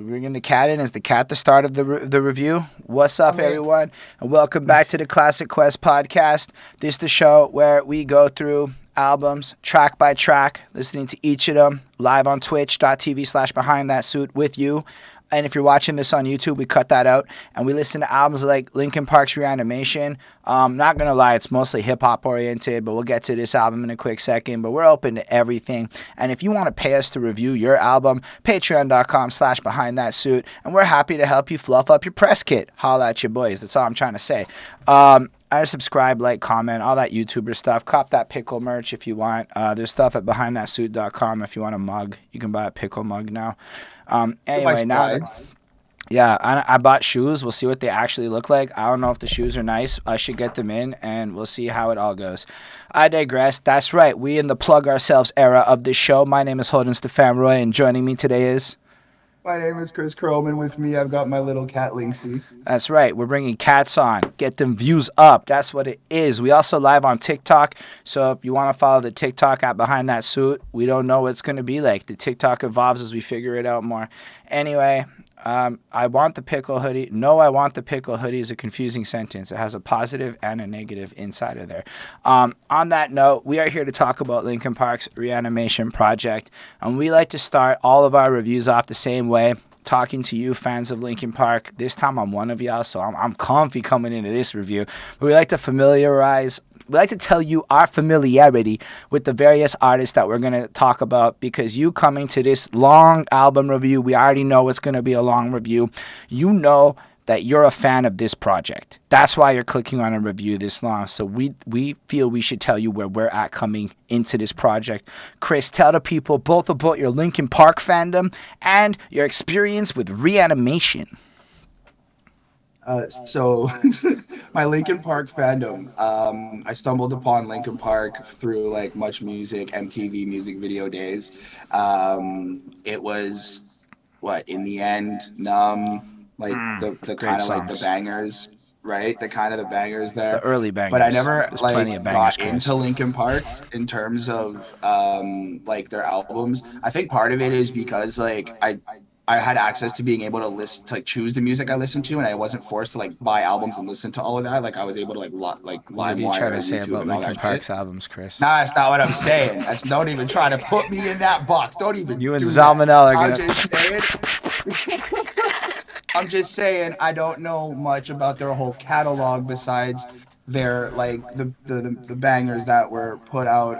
We're bringing the cat in. Is the cat the start of the review? What's up, everyone? And welcome back to the Classic Quest podcast. This is the show where we go through albums track by track, listening to each of them live on twitch.tv/behindthatsuit with you. And if you're watching this on YouTube, we cut that out. And we listen to albums like Linkin Park's Reanimation. Not going to lie, it's mostly hip-hop oriented, but we'll get to this album in a quick second. But we're open to everything. And if you want to pay us to review your album, patreon.com/behindthatsuit. And we're happy to help you fluff up your press kit. Holla at your boys. That's all I'm trying to say. I subscribe, like, comment, all that YouTuber stuff. Cop that pickle merch if you want. There's stuff at behindthatsuit.com if you want a mug. You can buy a pickle mug now. Anyway, now, yeah, I bought shoes. We'll see what they actually look like. I don't know if the shoes are nice. I should get them in, and we'll see how it all goes. I digress. That's right. We in the plug ourselves era of this show. My name is Holden Pharoahe, and joining me today is... My name is Chris Krwlng. With me, I've got my little cat, Linksy. That's right. We're bringing cats on. Get them views up. That's what it is. We also live on TikTok. So if you want to follow the TikTok at Behind That Suit, we don't know what it's going to be like. The TikTok evolves as we figure it out more. Anyway, I want the pickle hoodie. No, I want the pickle hoodie is a confusing sentence. It has a positive and a negative inside of there. On that note, we are here to talk about Linkin Park's Reanimation project. And we like to start all of our reviews off the same way. Talking to you, fans of Linkin Park. This time I'm one of y'all, so I'm comfy coming into this review. But we like to tell you our familiarity with the various artists that we're going to talk about, because you coming to this long album review, we already know it's going to be a long review. You know that you're a fan of this project. That's why you're clicking on a review this long. So we feel we should tell you where we're at coming into this project. Chris, tell the people both about your Linkin Park fandom and your experience with Reanimation. So my Linkin Park fandom, I stumbled upon Linkin Park through like Much Music, MTV music video days. It was In the End, Numb, like the kind of like the bangers, right? The kind of the bangers there. The early bangers. But I never There's like got into Linkin Park in terms of like their albums. I think part of it is because like I had access to being able to listen, to like choose the music I listened to, and I wasn't forced to like buy albums and listen to all of that. Like I was able to like LimeWire. What are you trying to say about Linkin Park's albums, Chris? Nah, that's not what I'm saying. Don't even try to put me in that box. Don't even. You and Zalmanel are gonna. I'm just saying I don't know much about their whole catalog besides their like the bangers that were put out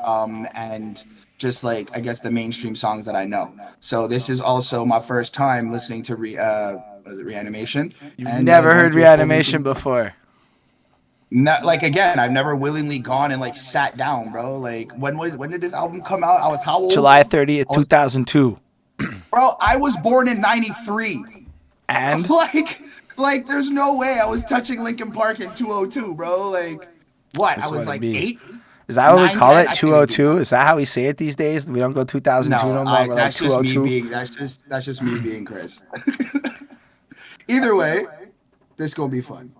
and just like I guess the mainstream songs that I know. So this is also my first time listening to Reanimation. You've never heard Reanimation before. Not like again, I've never willingly gone and like sat down, bro. Like when did this album come out? I was how old? July 30th, 2002. Bro, I was born in 93. And like there's no way I was touching Linkin Park in 202, bro. Like what? I was like 8. Is that what we call it? 202? Is that how we say it these days? We don't go 2002 no more. We're that's like 202. That's just me being Chris. Either way, this is gonna be fun.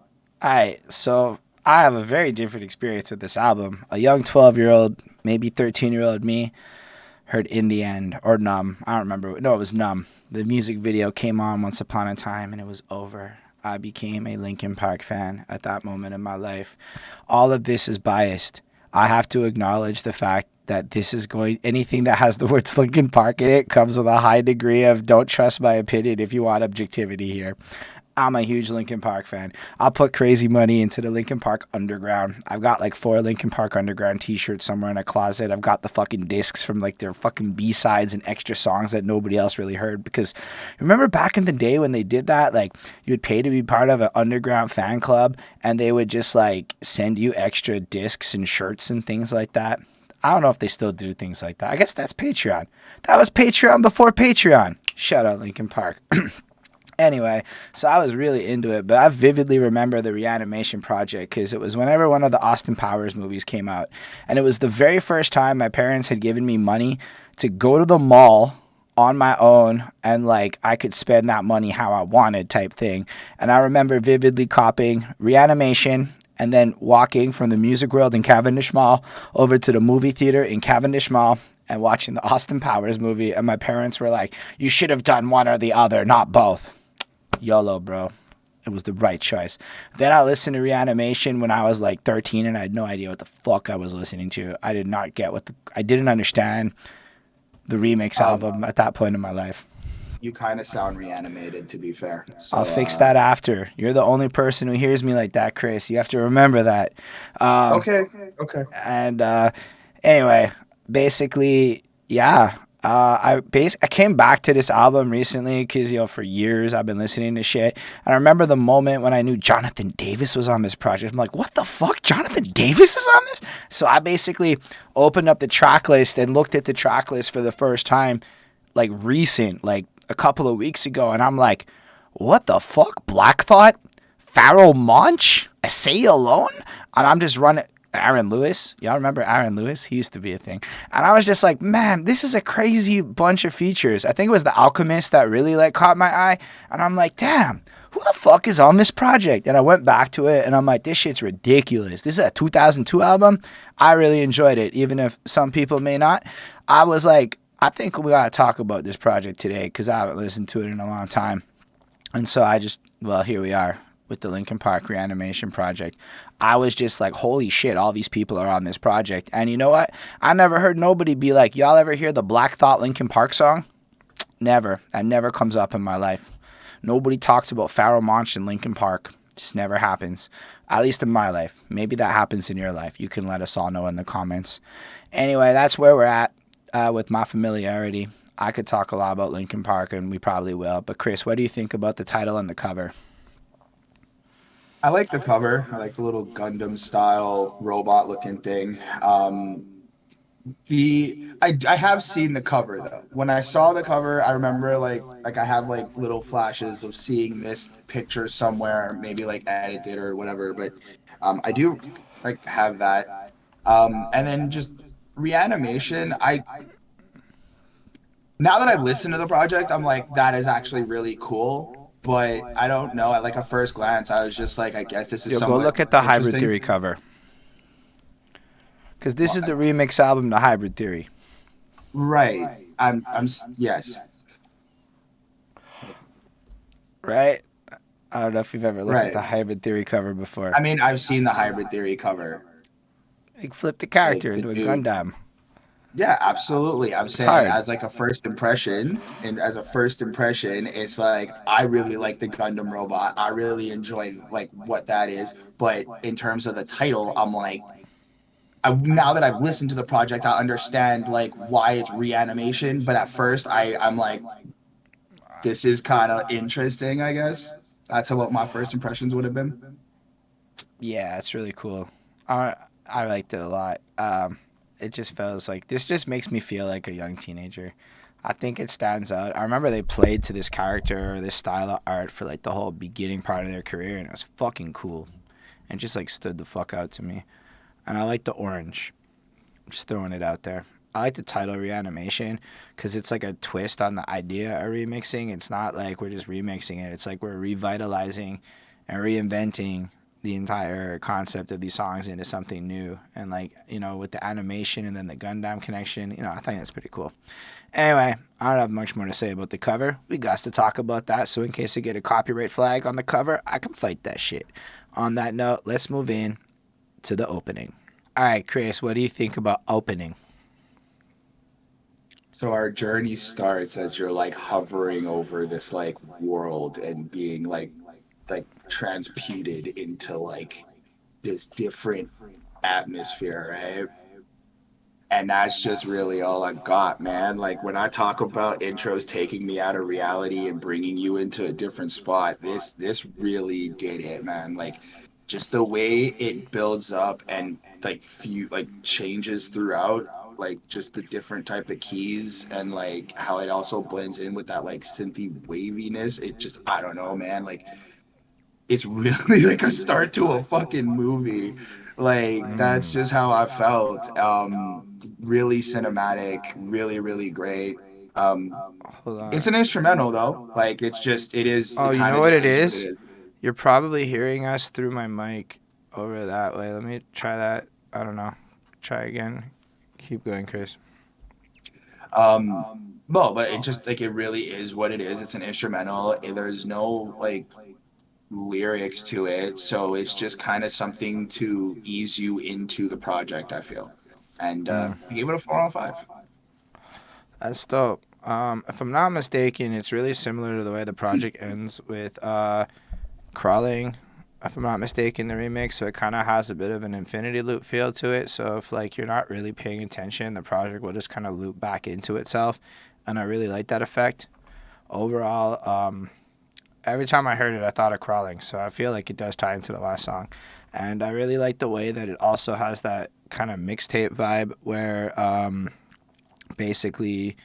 All right, so I have a very different experience with this album. A young 12-year-old, maybe 13-year-old me heard In the End or Numb. I don't remember. No, it was Numb. The music video came on once upon a time, and it was over. I became a Linkin Park fan at that moment in my life. All of this is biased. I have to acknowledge the fact that this is anything that has the words Linkin Park in it comes with a high degree of don't trust my opinion if you want objectivity here. I'm a huge Linkin Park fan. I'll put crazy money into the Linkin Park Underground. I've got like 4 Linkin Park Underground t-shirts somewhere in a closet. I've got the fucking discs from like their fucking B-sides and extra songs that nobody else really heard. Because remember back in the day when they did that, like you would pay to be part of an underground fan club and they would just like send you extra discs and shirts and things like that. I don't know if they still do things like that. I guess that's Patreon. That was Patreon before Patreon. Shout out Linkin Park. Anyway, so I was really into it, but I vividly remember the Reanimation project because it was whenever one of the Austin Powers movies came out. And it was the very first time my parents had given me money to go to the mall on my own and like I could spend that money how I wanted type thing. And I remember vividly copying Reanimation and then walking from the Music World in Cavendish Mall over to the movie theater in Cavendish Mall and watching the Austin Powers movie, and my parents were like, you should have done one or the other, not both. YOLO, bro. It was the right choice. Then I listened to Reanimation when I was like 13, and I had no idea what the fuck I was listening to. I did not get I didn't understand the remix album at that point in my life. You kind of sound reanimated, to be fair. So, I'll fix that after. You're the only person who hears me like that, Chris. You have to remember that. Okay. And anyway, basically, yeah. I came back to this album recently because, for years I've been listening to shit. And I remember the moment when I knew Jonathan Davis was on this project. I'm like, what the fuck? Jonathan Davis is on this? So I basically opened up the track list and looked at the track list for the first time, like recent, like a couple of weeks ago. And I'm like, what the fuck? Black Thought? Pharoahe Monch? Aceyalone? And I'm just running. Aaron Lewis. Y'all remember Aaron Lewis? He used to be a thing. And I was just like, man, this is a crazy bunch of features. I think it was the Alchemist that really caught my eye. And I'm like, damn, who the fuck is on this project? And I went back to it and I'm like, this shit's ridiculous. This is a 2002 album. I really enjoyed it, even if some people may not. I was like, I think we got to talk about this project today because I haven't listened to it in a long time. And so here we are with the Linkin Park Reanimation project. I was just like, holy shit, all these people are on this project. And you know what? I never heard nobody be like, y'all ever hear the Black Thought Linkin Park song? Never. That never comes up in my life. Nobody talks about Pharoahe Monch and Linkin Park. Just never happens. At least in my life. Maybe that happens in your life. You can let us all know in the comments. Anyway, that's where we're at with my familiarity. I could talk a lot about Linkin Park, and we probably will. But Chris, what do you think about the title and the cover? I like the cover. I like the little Gundam style robot looking thing. I have seen the cover though. When I saw the cover, I remember like I have like little flashes of seeing this picture somewhere, maybe like edited or whatever. But I do like have that. And then just Reanimation. Now that I've listened to the project, I'm like, that is actually really cool. But I don't know. At like a first glance, I was just like, I guess this is somewhat go look at the Hybrid interesting. Theory cover. Because this is the remix album, The Hybrid Theory. Right. Yes. Right? I don't know if you've ever looked at the Hybrid Theory cover before. I mean, I've seen the Hybrid Theory cover. You flip the character into a Gundam. Yeah, absolutely. I'm saying as like a first impression, it's like I really like the Gundam robot. I really enjoy like what that is. But in terms of the title, I'm like, now that I've listened to the project, I understand like why it's Reanimation. But at first, I'm like, this is kind of interesting, I guess. That's what my first impressions would have been. Yeah, it's really cool. I liked it a lot. It just feels like this just makes me feel like a young teenager. I think it stands out. I remember they played to this character or this style of art for like the whole beginning part of their career, and it was fucking cool and just like stood the fuck out to me. And I like the orange. I'm just throwing it out there. I like the title Reanimation because it's like a twist on the idea of remixing. It's not like we're just remixing it. It's like we're revitalizing and reinventing the entire concept of these songs into something new. And like, with the animation and then the Gundam connection, I think that's pretty cool. Anyway, I don't have much more to say about the cover. We got to talk about that, so in case I get a copyright flag on the cover, I can fight that shit. On that note, let's move in to the opening. All right, Chris, what do you think about opening? So our journey starts as you're like hovering over this like world and being like transmuted into like this different atmosphere, right? And that's just really all I got, man. Like when I talk about intros taking me out of reality and bringing you into a different spot, this really did it, man. Like just the way it builds up and like changes throughout, like just the different type of keys and like how it also blends in with that like synthy waviness. It just, I don't know, man. Like it's really like a start to a fucking movie. Like that's just how I felt. Really cinematic, really, really great. It's an instrumental though. Like it is. Oh, you know what it is? You're probably hearing us through my mic over that way. Let me try that. I don't know. Try again. Keep going, Chris. No, but it just like it really is what it is. It's an instrumental. There's no like lyrics to it, so it's just kind of something to ease you into the project, I feel. And Mm, I gave it a 4 out of 5. that's dope. If I'm not mistaken, it's really similar to the way the project ends with Krwlng. If I'm not mistaken, the remix, so it kind of has a bit of an infinity loop feel to it. So if like you're not really paying attention, the project will just kind of loop back into itself, and I really like that effect. Overall, every time I heard it, I thought of Krwlng, so I feel like it does tie into the last song. And I really like the way that it also has that kind of mixtape vibe where basically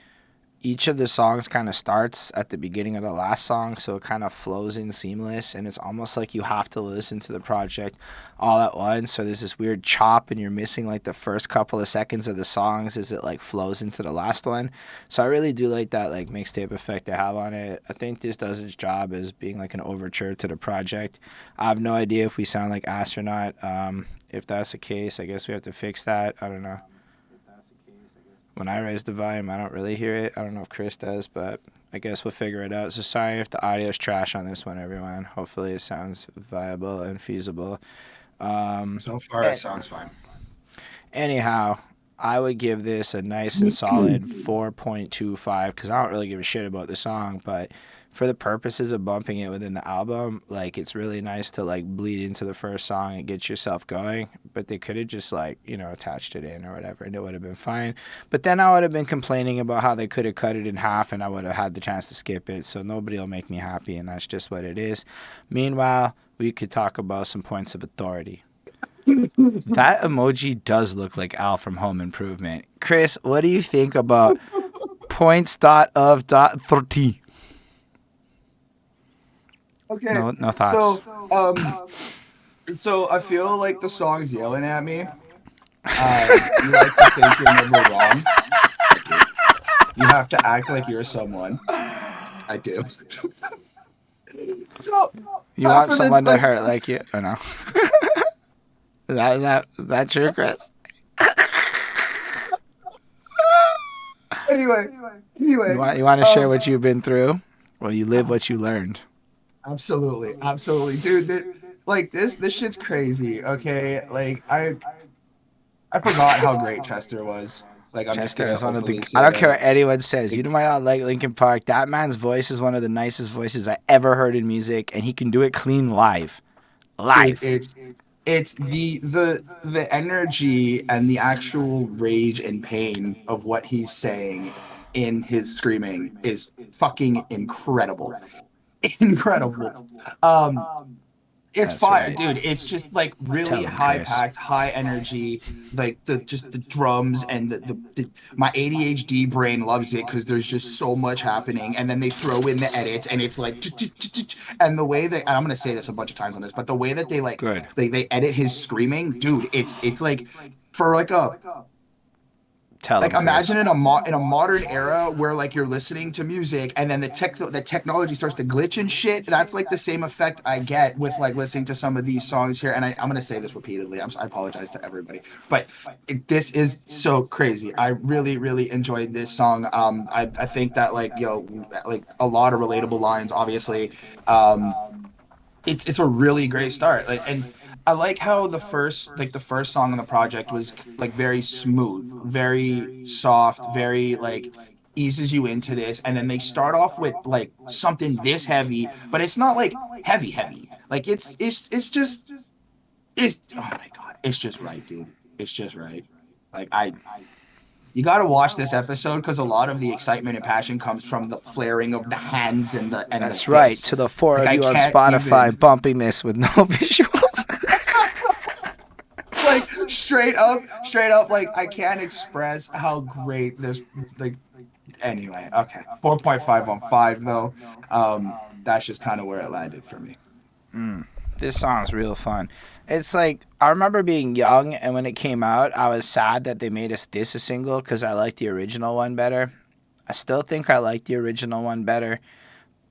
each of the songs kind of starts at the beginning of the last song, so it kind of flows in seamless, and it's almost like you have to listen to the project all at once. So there's this weird chop, and you're missing like the first couple of seconds of the songs as it like flows into the last one. So I really do like that like mixtape effect they have on it. I think this does its job as being like an overture to the project. I have no idea if we sound like Astronaut. If that's the case, I guess we have to fix that. I don't know. When I raise the volume, I don't really hear it. I don't know if Chris does, but I guess we'll figure it out. So sorry if the audio's trash on this one, everyone. Hopefully it sounds viable and feasible. So far, it sounds fine. Anyhow, I would give this a nice and solid 4.25 because I don't really give a shit about the song, but for the purposes of bumping it within the album, like it's really nice to like bleed into the first song and get yourself going. But they could have just like, attached it in or whatever and it would have been fine. But then I would have been complaining about how they could have cut it in half and I would have had the chance to skip it. So nobody will make me happy and that's just what it is. Meanwhile, we could talk about some points of authority. That emoji does look like Al from Home Improvement. Chris, what do you think about Points.Of.Athrty? Okay. No thoughts. So I feel like the song's yelling at me. You like to think you're never wrong. You have to act like you're someone. I do. So You want someone to hurt like you? I know. Is that true, Chris? Anyway. You want to share what you've been through? Well, you live what you learned. Absolutely, dude. Like this shit's crazy. Okay, like I forgot how great Chester was. Like I'm Chester just is one of the. say I don't that. care what anyone says. You might not like Linkin Park. That man's voice is one of the nicest voices I ever heard in music, and he can do it clean live. Live. Dude, it's the energy and the actual rage and pain of what he's saying in his screaming is fucking incredible. Incredible. It's That's fire, right. dude. It's just like really Tell him, high Chris. packed, high energy. Like the drums and the my ADHD brain loves it because there's just so much happening. And then they throw in the edits, and it's like, and the way that, and I'm gonna say this a bunch of times on this, but the way that they like Good. they edit his screaming, dude. It's like for like a. Tell Like him, imagine Chris. in a modern era where like you're listening to music and then the technology starts to glitch and shit. That's like the same effect I get with like listening to some of these songs here. And I'm gonna say this repeatedly. I apologize to everybody, but this is so crazy. I really enjoyed this song. I think that like like a lot of relatable lines. Obviously, um, it's a really great start. Like, and I like how the first song on the project was like very smooth, very soft, very like eases you into this, and then they start off with like something this heavy, but it's not like heavy. Like it's just it's oh my god, it's just right, dude. It's just right. Like you got to watch this episode because a lot of the excitement and passion comes from the flaring of the hands and the That's right. face. To the four Like of I you on can't Spotify even bumping this with no visuals. like straight up like I can't express how great this like anyway. Okay. 4.5 on 5 though. That's just kind of where it landed for me. This song's real fun. It's like I remember being young, and when it came out, I was sad that they made this a single because I liked the original one better. I still think I like the original one better,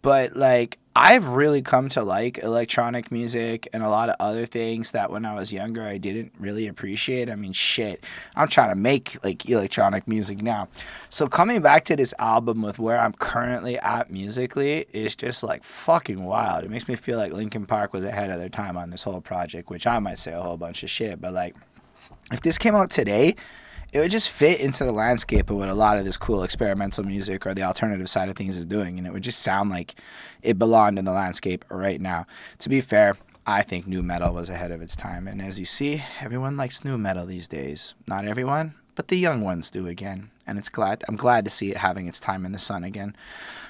but like I've really come to like electronic music and a lot of other things that when I was younger I didn't really appreciate. I mean, shit, I'm trying to make like electronic music now. So coming back to this album with where I'm currently at musically is just like fucking wild. It makes me feel like Linkin Park was ahead of their time on this whole project, which I might say a whole bunch of shit, but like if this came out today, it would just fit into the landscape of what a lot of this cool experimental music or the alternative side of things is doing, and it would just sound like it belonged in the landscape right now. To be fair, I think nu metal was ahead of its time, and as you see, everyone likes nu metal these days. Not everyone, but the young ones do again, and I'm glad to see it having its time in the sun again.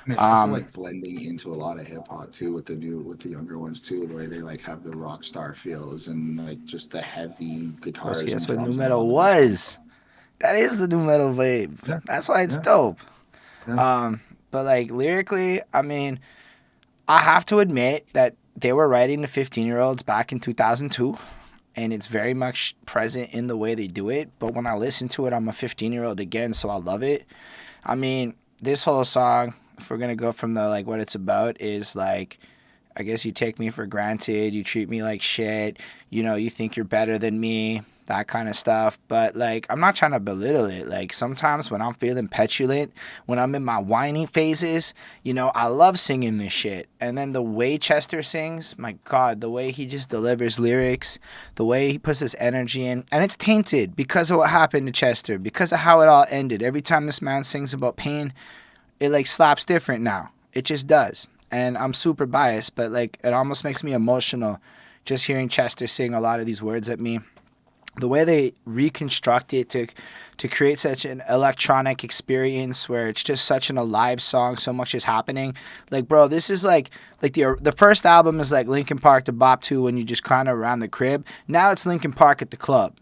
And it's also like blending into a lot of hip hop too with the younger ones too, the way they like have the rock star feels and like just the heavy guitars. That's what nu metal was. That is the nu metal vibe. Yeah. That's why it's dope. Yeah. But like lyrically, I mean, I have to admit that they were writing to 15-year-olds back in 2002, and it's very much present in the way they do it. But when I listen to it, I'm a 15-year-old again, so I love it. I mean, this whole song, if we're gonna go from the like what it's about, is like, I guess you take me for granted, you treat me like shit, you know, you think you're better than me. That kind of stuff. But like, I'm not trying to belittle it. Like sometimes when I'm feeling petulant, when I'm in my whiny phases, you know, I love singing this shit. And then the way Chester sings, my God, the way he just delivers lyrics, the way he puts his energy in, and it's tainted because of what happened to Chester, because of how it all ended. Every time this man sings about pain, it like slaps different now. It just does. And I'm super biased, but like, it almost makes me emotional just hearing Chester sing a lot of these words at me. The way they reconstruct it to create such an electronic experience where it's just such an alive song, so much is happening. Like, bro, this is like the first album is like Linkin Park to Bop 2 when you just kind of around the crib. Now it's Linkin Park at the club.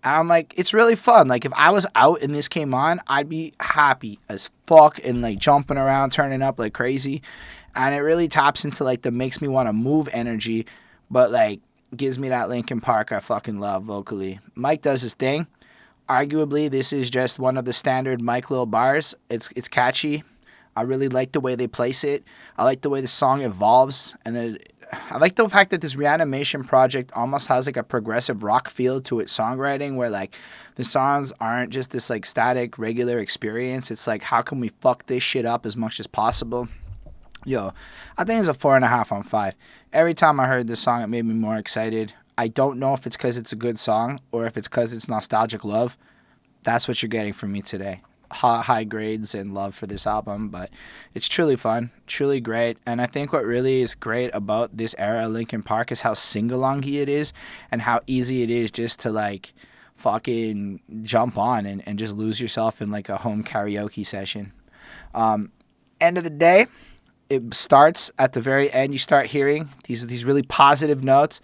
And I'm like, it's really fun. Like, if I was out and this came on, I'd be happy as fuck and like jumping around, turning up like crazy. And it really taps into like the makes me want to move energy, but like, gives me that Linkin Park I fucking love vocally. Mike does his thing. Arguably, this is just one of the standard Mike little bars. It's catchy. I really like the way they place it. I like the way the song evolves. And then I like the fact that this Reanimation project almost has like a progressive rock feel to its songwriting where like the songs aren't just this like static regular experience. It's like, how can we fuck this shit up as much as possible? Yo, I think it's a 4.5 on 5. Every time I heard this song, it made me more excited. I don't know if it's because it's a good song or if it's because it's nostalgic love. That's what you're getting from me today. High grades and love for this album, but it's truly fun, truly great. And I think what really is great about this era of Linkin Park is how sing-alongy it is and how easy it is just to like fucking jump on and just lose yourself in like a home karaoke session. End of the day, it starts at the very end. You start hearing these really positive notes.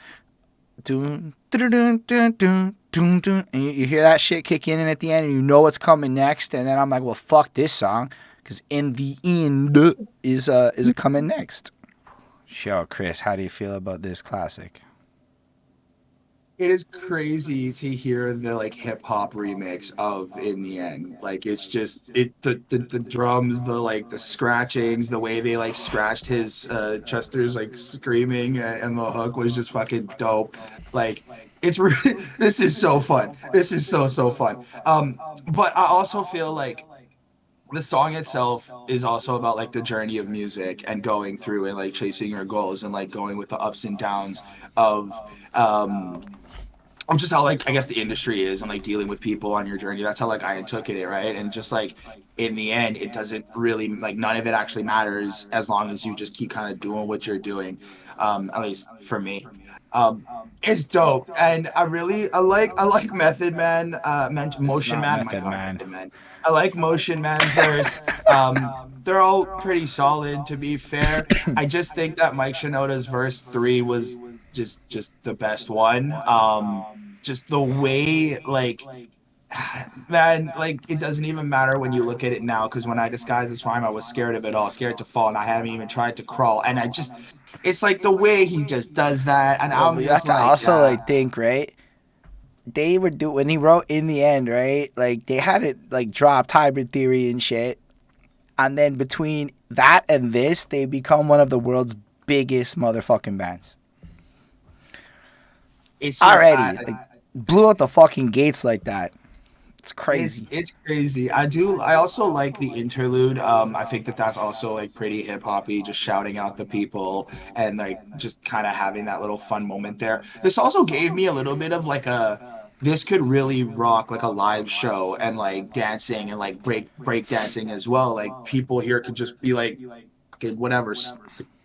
Dun, dun, dun, dun, dun, dun, dun, and you hear that shit kick in, and at the end, and you know what's coming next. And then I'm like, well, fuck this song, because in the end is coming next. Yo, Chris, how do you feel about this classic? It is crazy to hear the like hip hop remix of In the End. Like it's just the drums, the like the scratchings, the way they like scratched his Chester's like screaming and the hook was just fucking dope. Like it's really this is so fun. This is so fun. But I also feel like the song itself is also about like the journey of music and going through and like chasing your goals and like going with the ups and downs of just how like I guess the industry is and like dealing with people on your journey. That's how like I took it, right? And just like in the end, it doesn't really like none of it actually matters as long as you just keep kind of doing what you're doing. At least for me, it's dope, and I like Method Man, Motion Man. Method Man. I like Motion Man's verse. They're all pretty solid, to be fair. I just think that Mike Shinoda's verse 3 was just the best one. Just the way, like, man, like, it doesn't even matter when you look at it now, because when I disguised as slime, I was scared of it all, scared to fall, and I haven't even tried to crawl. And it's like the way he just does that, and I'm just like, also like think, right? They were when he wrote In the End, right? Like they had it like dropped Hybrid Theory and shit, and then between that and this, they become one of the world's biggest motherfucking bands. It's just Already, like, blew out the fucking gates like that. It's crazy. it's crazy. I also like the interlude. I think that that's also like pretty hip hoppy, just shouting out the people and like just kind of having that little fun moment there. This also gave me a little bit of like a this could really rock like a live show and like dancing and like break dancing as well. Like people here could just be like, okay, whatever,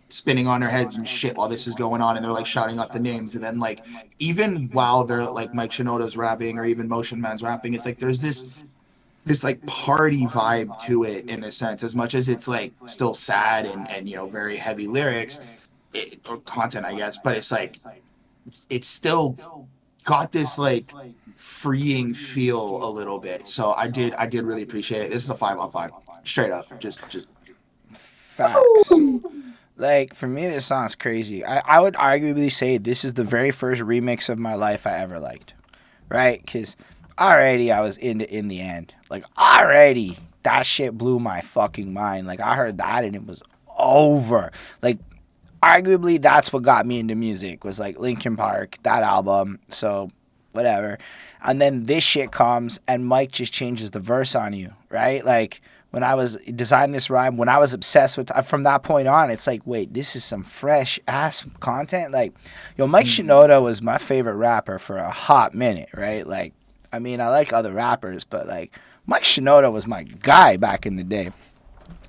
spinning on their heads and shit while this is going on, and they're like shouting out the names, and then like even while they're like Mike Shinoda's rapping or even Motion Man's rapping, it's like there's this like party vibe to it in a sense, as much as it's like still sad and you know very heavy lyrics or content, I guess, but it's like it's still got this like freeing feel a little bit. So I did really appreciate it. This is a 5 on 5, straight up, just Facts. Like, for me, this song's crazy. I would arguably say this is the very first remix of my life I ever liked. Right? Because already I was into In the End. Like, already that shit blew my fucking mind. Like, I heard that and it was over. Like, arguably that's what got me into music was like Linkin Park, that album. So, whatever. And then this shit comes and Mike just changes the verse on you. Right? Like, when I was designing this rhyme, when I was obsessed with, from that point on, it's like, wait, this is some fresh ass content. Like, yo, Mike Shinoda was my favorite rapper for a hot minute, right? Like, I mean, I like other rappers, but like, Mike Shinoda was my guy back in the day.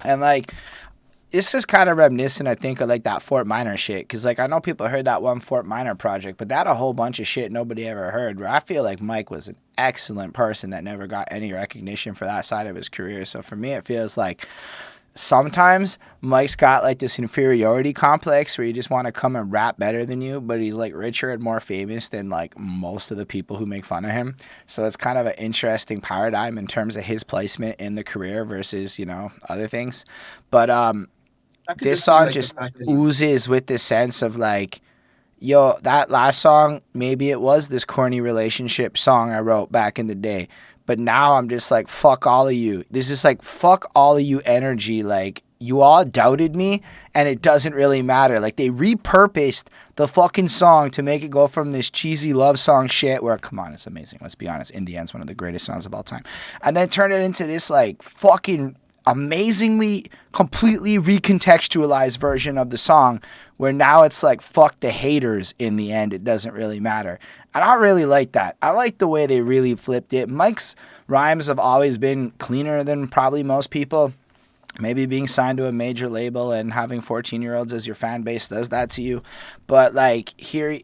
And like, this is kind of reminiscent, I think, of like that Fort Minor shit. Cause like I know people heard that one Fort Minor project, but that a whole bunch of shit nobody ever heard. Where I feel like Mike was an excellent person that never got any recognition for that side of his career. So for me, it feels like sometimes Mike's got like this inferiority complex where you just want to come and rap better than you, but he's like richer and more famous than like most of the people who make fun of him. So it's kind of an interesting paradigm in terms of his placement in the career versus, you know, other things. But this song just oozes with this sense of like, yo, that last song, maybe it was this corny relationship song I wrote back in the day. But now I'm just like, fuck all of you. This is like, fuck all of you energy. Like, you all doubted me, and it doesn't really matter. Like, they repurposed the fucking song to make it go from this cheesy love song shit where, come on, it's amazing. Let's be honest. In the End's one of the greatest songs of all time. And then turn it into this, like, fucking amazingly completely recontextualized version of the song where now it's like fuck the haters. In the end, it doesn't really matter, and I really like that. I like the way they really flipped it. Mike's rhymes have always been cleaner than probably most people. Maybe being signed to a major label and having 14-year-olds as your fan base does that to you, but like here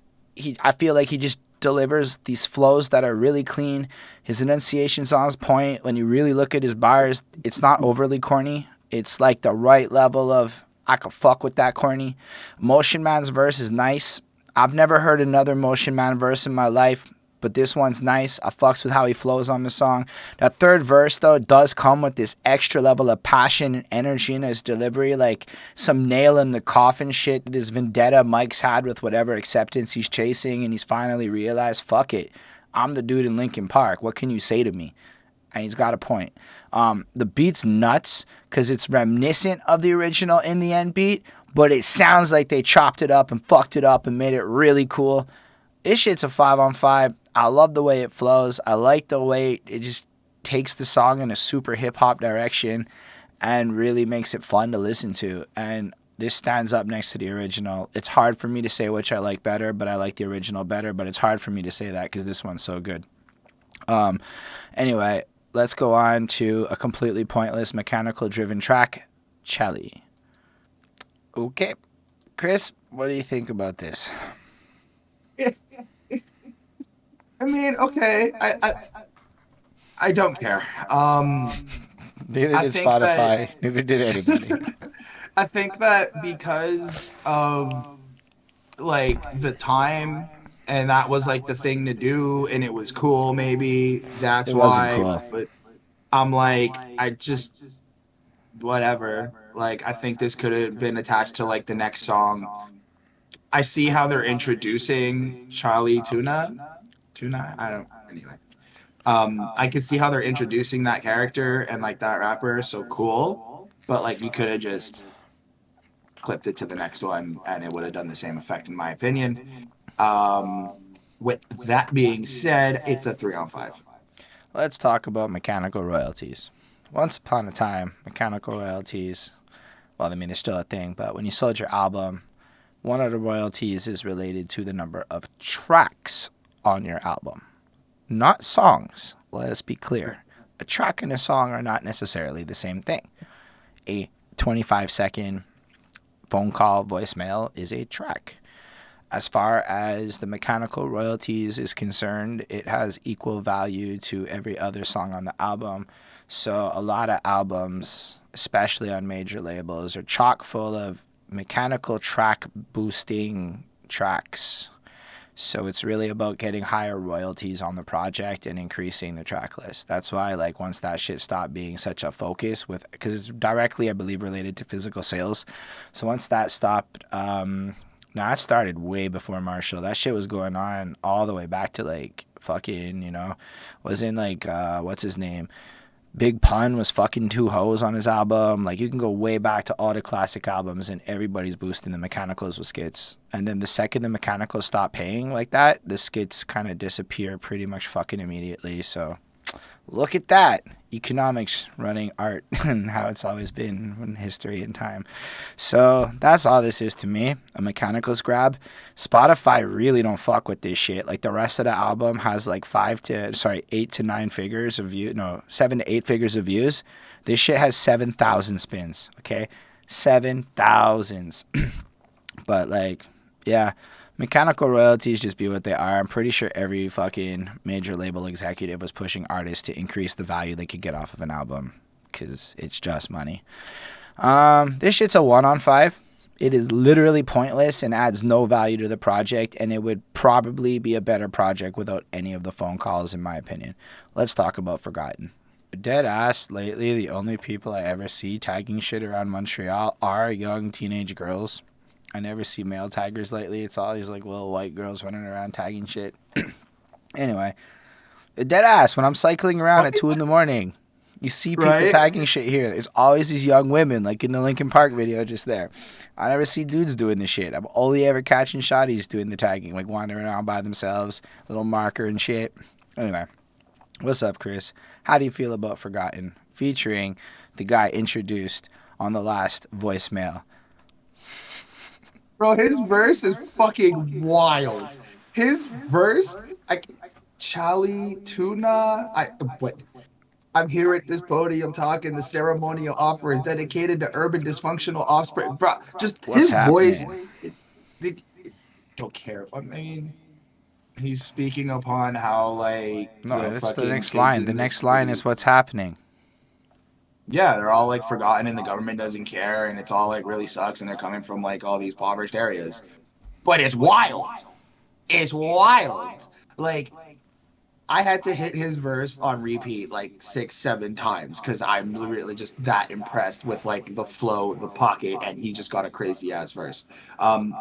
I feel like he just delivers these flows that are really clean. His enunciation's on his point. When you really look at his bars, it's not overly corny. It's like the right level of, I could fuck with that corny. Motion Man's verse is nice. I've never heard another Motion Man verse in my life, but this one's nice. I fucks with how he flows on the song. That third verse, though, does come with this extra level of passion and energy in his delivery, like some nail in the coffin shit, this vendetta Mike's had with whatever acceptance he's chasing, and he's finally realized, fuck it, I'm the dude in Linkin Park. What can you say to me? And he's got a point. The beat's nuts because it's reminiscent of the original In the End beat, but it sounds like they chopped it up and fucked it up and made it really cool. This shit's a 5 on 5. I love the way it flows. I like the way it just takes the song in a super hip-hop direction and really makes it fun to listen to. And this stands up next to the original. It's hard for me to say which I like better, but I like the original better. But it's hard for me to say that because this one's so good. Anyway, let's go on to a completely pointless mechanical-driven track, Chali. Okay. Chris, what do you think about this? I mean, okay, I don't care. Neither did Spotify. Neither did anybody. I think that because of like the time, and that was like the thing to do, and it was cool. Maybe that's It wasn't why. cool. But I'm like, I just whatever. Like, I think this could have been attached to like the next song. I see how they're introducing Charlie Tuna. I don't. Anyway, I can see how they're introducing that character and like that rapper. So cool, but like you could have just clipped it to the next one, and it would have done the same effect, in my opinion. Um, with that being said, it's a 3-on-5. Let's talk about mechanical royalties. Once upon a time, mechanical royalties, well, I mean, they're still a thing, but when you sold your album, one of the royalties is related to the number of tracks on your album, not songs. Let us be clear. A track and a song are not necessarily the same thing. A 25-second phone call voicemail is a track. As far as the mechanical royalties is concerned, it has equal value to every other song on the album. So a lot of albums, especially on major labels, are chock full of mechanical track boosting tracks. So it's really about getting higher royalties on the project and increasing the track list. That's why, like, once that shit stopped being such a focus with, because it's directly, I believe, related to physical sales. So once that stopped, it started way before Marshall. That shit was going on all the way back to, like, fucking, was in, like, what's his name? Big Pun was fucking two hoes on his album. Like, you can go way back to all the classic albums, and everybody's boosting the mechanicals with skits. And then the second the mechanicals stop paying like that, the skits kind of disappear pretty much fucking immediately. So look at that. Economics running art and how it's always been in history and time. So that's all this is to me, a mechanicals grab. Spotify really don't fuck with this shit. Like, the rest of the album has like 8 to 9 figures of views. No, 7 to 8 figures of views. This shit has 7,000 spins. Okay, 7,000. But like, yeah. Mechanical royalties just be what they are. I'm pretty sure every fucking major label executive was pushing artists to increase the value they could get off of an album, because it's just money. This shit's a 1-on-5. It is literally pointless and adds no value to the project, and it would probably be a better project without any of the phone calls, in my opinion. Let's talk about Forgotten. Dead ass, lately, the only people I ever see tagging shit around Montreal are young teenage girls. I never see male taggers lately. It's all these like little white girls running around tagging shit. Anyway, dead ass, when I'm cycling around at 2 a.m, you see people tagging shit here. There's always these young women, like in the Linkin Park video just there. I never see dudes doing this shit. I'm only ever catching shotties doing the tagging, like wandering around by themselves, little marker and shit. Anyway, what's up, Chris? How do you feel about Forgotten, featuring the guy introduced on the last voicemail? Bro, his verse is fucking wild. His verse, Chali, Tuna, I'm here at this podium talking. The ceremonial offer is dedicated to urban dysfunctional offspring. Bro, just What's his happening? voice. Don't care. I mean, he's speaking upon how, like, No, the that's the fucking next kids line. The in this next line city, is what's happening. yeah, they're all like forgotten and the government doesn't care and it's all like really sucks and they're coming from like all these impoverished areas. But it's wild. It's wild. Like, I had to hit his verse on repeat like 6, 7 times because I'm literally just that impressed with like the flow, the pocket, and he just got a crazy ass verse. Um,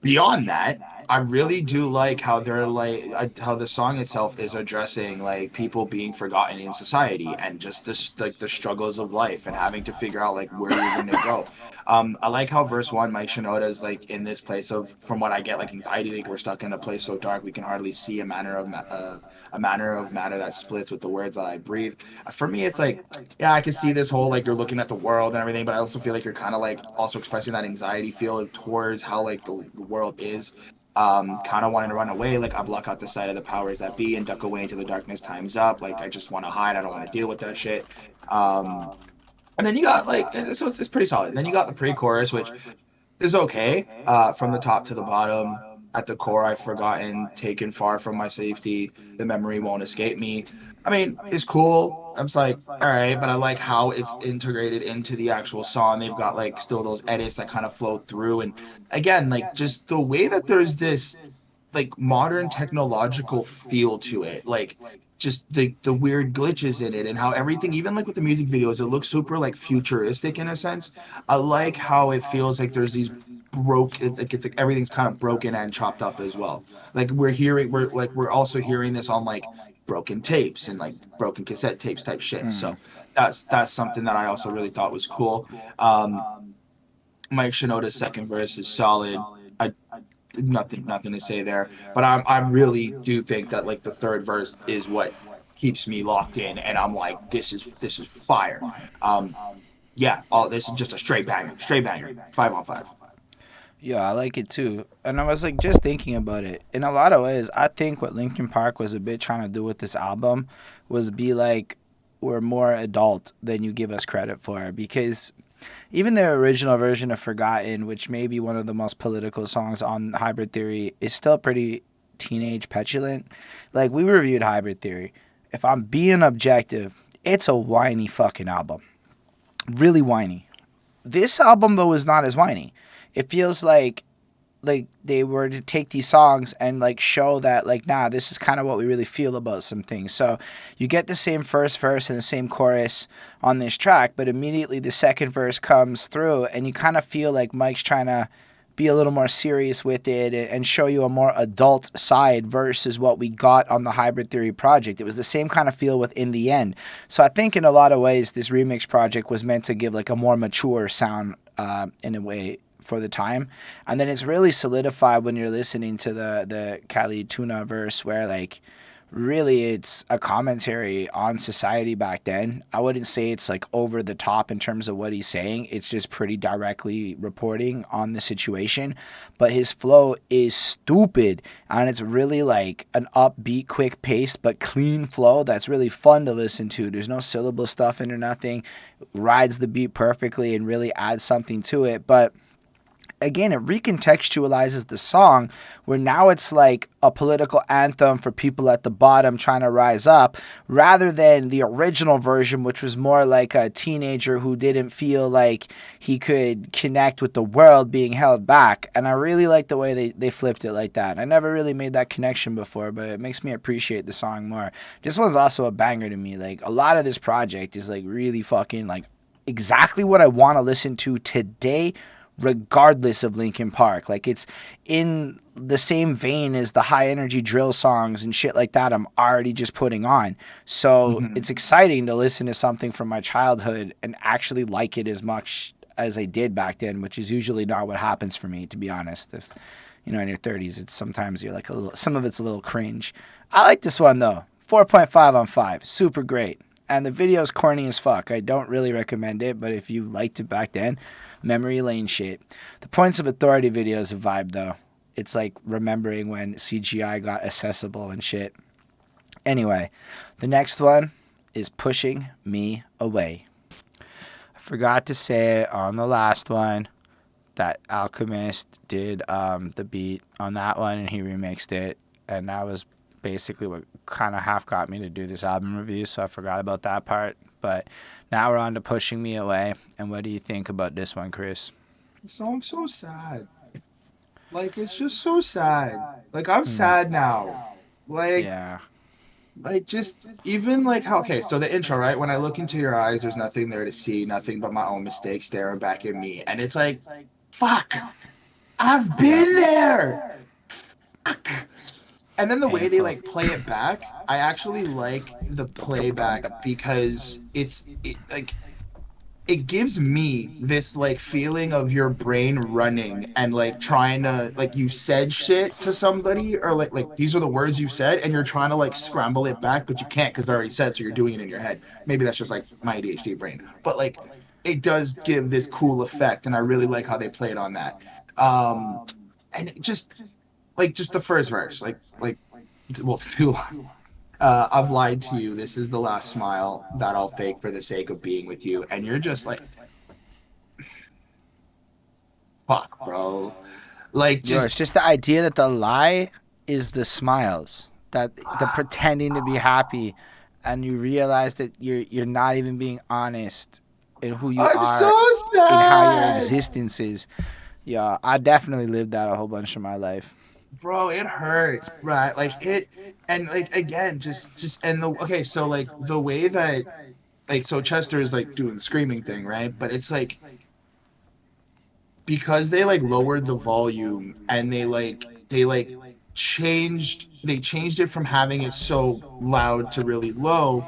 Beyond that, I really do like how they're like how the song itself is addressing like people being forgotten in society and just this like the struggles of life and having to figure out like where you're gonna go. I like how verse one, Mike Shinoda is like in this place of, from what I get, like anxiety. Like, we're stuck in a place so dark we can hardly see a manner of matter that splits with the words that I breathe. For me, it's like, yeah, I can see this whole like you're looking at the world and everything, but I also feel like you're kind of like also expressing that anxiety feel towards how like the world is. Kind of wanting to run away, like I block out the sight of the powers that be and duck away into the darkness. Time's up. Like, I just want to hide. I don't want to deal with that shit. And then you got like, so it's pretty solid. And then you got the pre-chorus, which is okay. From the top to the bottom. At the core, I've forgotten, taken far from my safety. The memory won't escape me. I mean, it's cool. I'm just like, all right, but I like how it's integrated into the actual song. They've got like still those edits that kind of flow through. And again, like just the way that there's this like modern technological feel to it. Like, just the weird glitches in it and how everything, even like with the music videos, it looks super like futuristic in a sense. I like how it feels like there's these it's like everything's kind of broken and chopped up as well. Like, we're also hearing this on like broken tapes and like broken cassette tapes type shit. So that's something that I also really thought was cool. um Mike Shinoda's second verse is solid. I nothing to say there. But I really do think that like the third verse is what keeps me locked in, and I'm like, this is fire. Um, yeah, all this is just a straight banger, 5 on 5. Yeah, I like it too. And I was like just thinking about it. In a lot of ways, I think what Linkin Park was a bit trying to do with this album was be like we're more adult than you give us credit for, because even the original version of Forgotten, which may be one of the most political songs on Hybrid Theory, is still pretty teenage petulant. Like, we reviewed Hybrid Theory. If I'm being objective, it's a whiny fucking album. Really whiny. This album, though, is not as whiny. It feels like they were to take these songs and like show that like, nah, this is kind of what we really feel about some things. So you get the same first verse and the same chorus on this track, but immediately the second verse comes through and you kind of feel like Mike's trying to be a little more serious with it and show you a more adult side versus what we got on the Hybrid Theory project. It was the same kind of feel with In the End. So I think in a lot of ways this remix project was meant to give like a more mature sound in a way for the time. And then it's really solidified when you're listening to the Kelli Tuna verse, where like really it's a commentary on society back then. I wouldn't say it's like over the top in terms of what he's saying. It's just pretty directly reporting on the situation. But his flow is stupid, and it's really like an upbeat, quick paced but clean flow that's really fun to listen to. There's no syllable stuff in or nothing. Rides the beat perfectly and really adds something to it. But again, it recontextualizes the song, where now it's like a political anthem for people at the bottom trying to rise up, rather than the original version, which was more like a teenager who didn't feel like he could connect with the world being held back. And I really like the way they flipped it like that. I never really made that connection before, but it makes me appreciate the song more. This one's also a banger to me. Like, a lot of this project is like really fucking like exactly what I want to listen to today, regardless of Linkin Park. Like, it's in the same vein as the high energy drill songs and shit like that I'm already just putting on. So it's exciting to listen to something from my childhood and actually like it as much as I did back then, which is usually not what happens for me, to be honest. If you know, in your 30s, it's sometimes you're like a little, some of it's a little cringe. I like this one though. 4.5 on 5. Super great. And the video's corny as fuck. I don't really recommend it, but if you liked it back then, memory lane shit. The Pts.Of.Athrty video is a vibe though. It's like remembering when CGI got accessible and shit. Anyway, the next one is Pushing Me Away. I forgot to say on the last one that Alchemist did the beat on that one and he remixed it, and that was basically what kind of half got me to do this album review, so I forgot about that part. But now we're on to Pushing Me Away. And what do you think about this one, Chris? The song's so sad. Like, it's just so sad. Like, I'm sad now. Like, Yeah. like just even like how, okay, so the intro, right? When I look into your eyes, there's nothing there to see, nothing but my own mistakes staring back at me. And it's like, fuck, I've been there. Fuck. And then the way they like play it back, I actually like the playback because like it gives me this like feeling of your brain running and like trying to, like, you said shit to somebody, or like these are the words you said and you're trying to like scramble it back, but you can't because they're already said, so you're doing it in your head. Maybe that's just like my ADHD brain, but like it does give this cool effect, and I really like how they played on that. And it just the first verse, well, two. I've lied to you. This is the last smile that I'll fake for the sake of being with you. And you're just like, fuck, bro. Like, Bro, it's just the idea that the lie is the smiles, that the pretending to be happy, and you realize that you're not even being honest in who you I'm are, so sad. in how your existence is. Yeah, I definitely lived that a whole bunch of my life. Bro, it hurts, right? Like it, and like again, and the okay, so like the way that, like, so Chester is like doing the screaming thing, right? But it's like because they like lowered the volume and they changed it from having it so loud to really low.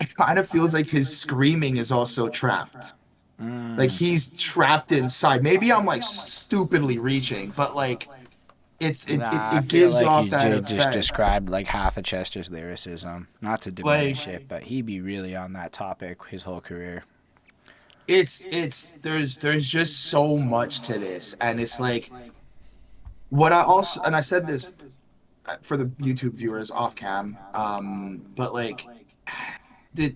It kind of feels like his screaming is also trapped. Like he's trapped inside. Maybe I'm like stupidly reaching, but like Nah, I it feel gives like off you that did just effect. describe like half of Chester's lyricism. Not to diminish Like it, but he be really on that topic his whole career. it's there's just so much to this, and it's like what I also, and I said this for the YouTube viewers off cam, but like the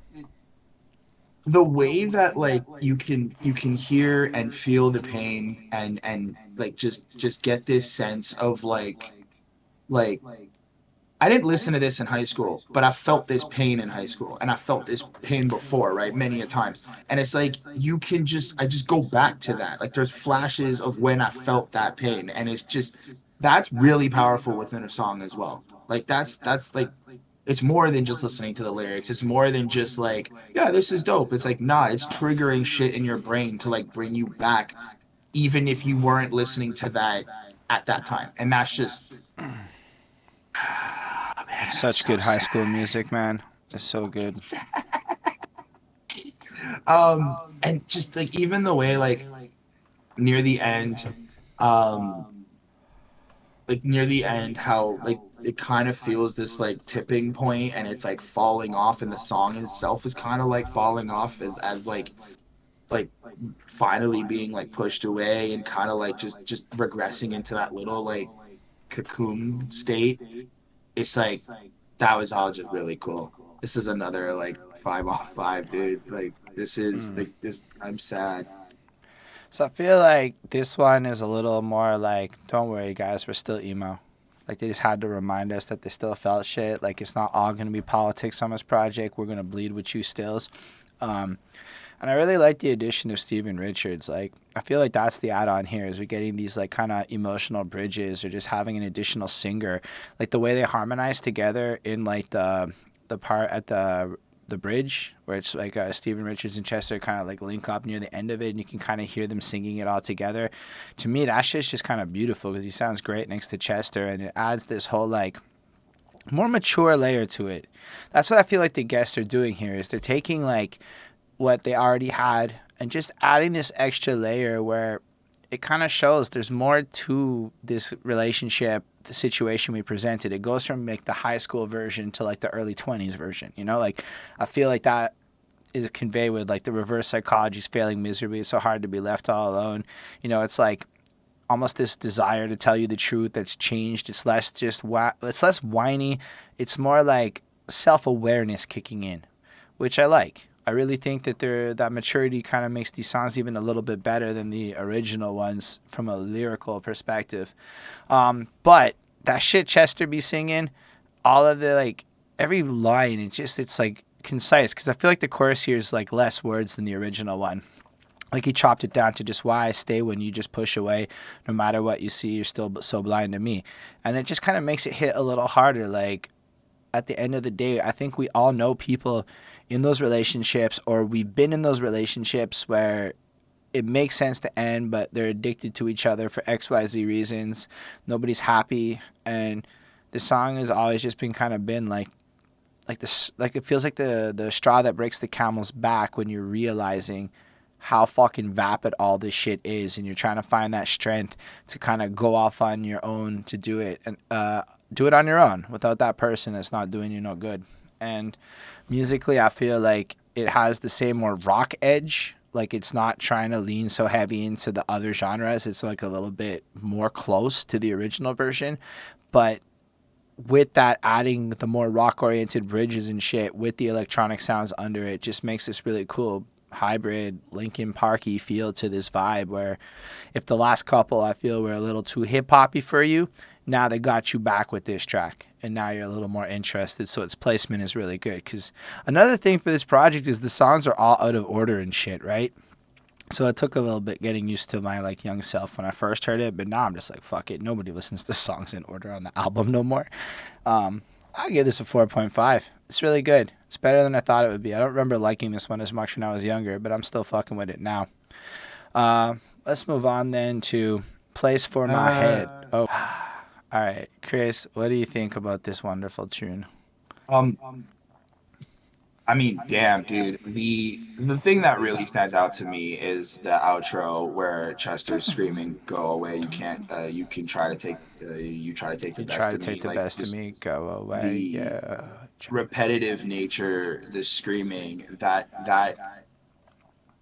the way that like you can hear and feel the pain and like just get this sense of like I didn't listen to this in high school, but I felt this pain in high school, and I felt this pain before, right, many a times. And it's like you can I just go back to that. Like there's flashes of when I felt that pain, and it's just that's really powerful within a song as well. Like that's like it's more than just listening to the lyrics. It's more than just like, yeah, this is dope. It's like, nah, it's triggering shit in your brain to like bring you back, even if you weren't listening to that at that time. And that's just, man, It's I'm such so good high school sad. music, man. It's so good. And just like even the way near the end, um, near the end, how like it kind of feels this like tipping point, and it's like falling off, and the song itself is kind of like falling off as like finally being like pushed away and kind of like just regressing into that little like cocoon state. It's like that was all just really cool. This is another like 5 off 5, dude. Like this is like this. I'm sad. So I feel like this one is a little more like, don't worry, guys, we're still emo. Like they just had to remind us that they still felt shit. Like it's not all gonna be politics on this project. We're gonna bleed with you stills. Um, and I really like the addition of Stephen Richards. Like I feel like that's the add-on here is we're getting these like kind of emotional bridges or just having an additional singer. Like the way they harmonize together in like the part at the bridge where it's like Stephen Richards and Chester kind of like link up near the end of it, and you can kind of hear them singing it all together. To me, that shit's just kind of beautiful because he sounds great next to Chester, and it adds this whole like more mature layer to it. That's what I feel like the guests are doing here is they're taking like what they already had and just adding this extra layer where it kind of shows there's more to this relationship, the situation we presented. It goes from like the high school version to like the early 20s version, you know? Like I feel like that is conveyed with like the reverse psychology's failing miserably. It's so hard to be left all alone. You know, it's like almost this desire to tell you the truth that's changed. It's less just it's less whiny. It's more like self-awareness kicking in, which I like. I really think that that maturity kind of makes these songs even a little bit better than the original ones from a lyrical perspective. But that shit Chester be singing, all of the like every line, it's like concise because I feel like the chorus here is like less words than the original one. Like he chopped it down to just why I stay when you just push away. No matter what you see, you're still so blind to me. And it just kind of makes it hit a little harder. Like at the end of the day, I think we all know people in those relationships or we've been in those relationships where it makes sense to end, but they're addicted to each other for XYZ reasons. Nobody's happy. And the song has always just been kind of been like this, like it feels like the straw that breaks the camel's back when you're realizing how fucking vapid all this shit is, and you're trying to find that strength to kind of go off on your own to do it and do it on your own without that person that's not doing you no good. And musically, I feel like it has the same more rock edge. Like it's not trying to lean so heavy into the other genres. It's like a little bit more close to the original version, but with that adding the more rock oriented bridges and shit with the electronic sounds under it just makes this really cool hybrid Linkin Parky feel to this vibe where if the last couple I feel were a little too hip hoppy for you, now they got you back with this track and now you're a little more interested, so its placement is really good. Because another thing for this project is the songs are all out of order and shit, right? So it took a little bit getting used to my like young self when I first heard it, but now I'm just like fuck it, nobody listens to songs in order on the album no more. I'll give this a 4.5. It's really good. It's better than I thought it would be. I don't remember liking this one as much when I was younger, but I'm still fucking with it now. Let's move on then to Place for My Head. Oh, all right. Chris, what do you think about this wonderful tune? Um, I mean, damn, dude. The thing that really stands out to me is the outro where Chester's screaming, "Go away! You can't. You can try to take. You try to take the You try best to of take me." the Like best of just me, go away, the yeah. repetitive nature, the screaming,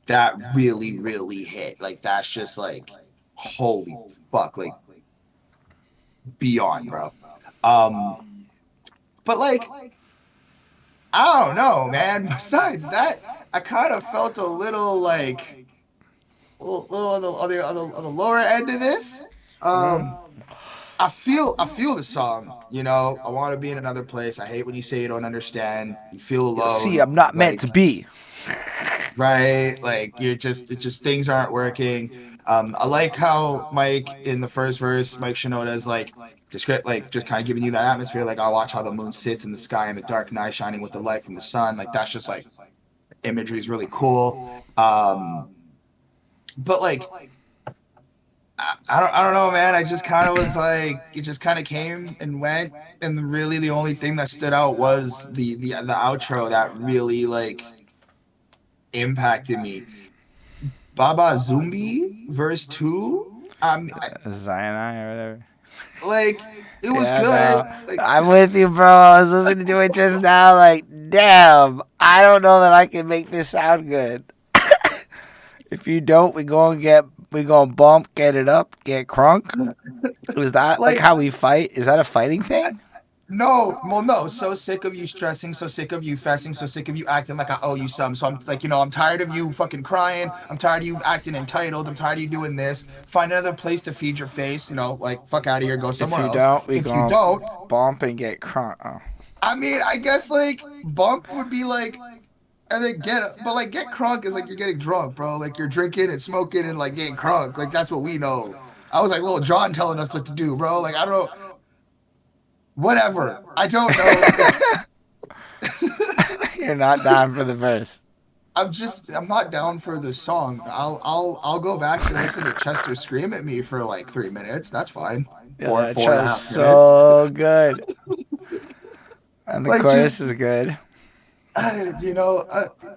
that really really hit. Like that's just like holy fuck, like beyond, bro. Um, but like I don't know, man. Besides that, I kind of felt a little like little on the lower end of this. Um, I feel the song. You know, I want to be in another place. I hate when you say you don't understand. You feel You'll see, alone. I'm not meant Like to be. right, like you're just it's just things aren't working. I like how Mike in the first verse, Mike Shinoda is like descript like just kind of giving you that atmosphere. Like I watch how the moon sits in the sky in the dark night, shining with the light from the sun. Like that's just like imagery is really cool. But like I don't know, man. I just kind of was like, it just kind of came and went, and really the only thing that stood out was the outro that really like impacted me. Baba Zumbi verse two. Cyanide or whatever. Like it was Yeah, good. no. Like I'm with you, bro. I was listening to it just now, like, damn, I don't know that I can make this sound good. If you don't, we gonna bump, get it up, get crunk. Is that like like how we fight? Is that a fighting thing? no, well, no. So sick of you stressing, so sick of you fasting, so sick of you acting like I owe you some. So I'm like, I'm tired of you fucking crying. I'm tired of you acting entitled. I'm tired of you doing this. Find another place to feed your face. Like fuck out of here, go If somewhere you else. don't, we If you gonna don't, bump and get crunk. Oh. I mean, I guess like bump would be like, and then but like get crunk is like you're getting drunk, bro. Like you're drinking and smoking and like getting crunk. Like that's what we know. I was like little John telling us what to do, bro. Like I don't know, whatever. I don't know. You're not down for the verse. I'm not down for the song. I'll go back and listen to Chester scream at me for like 3 minutes. That's fine. Yeah, Four that four and a show's half minutes. so good. And the Like chorus just is good. you know,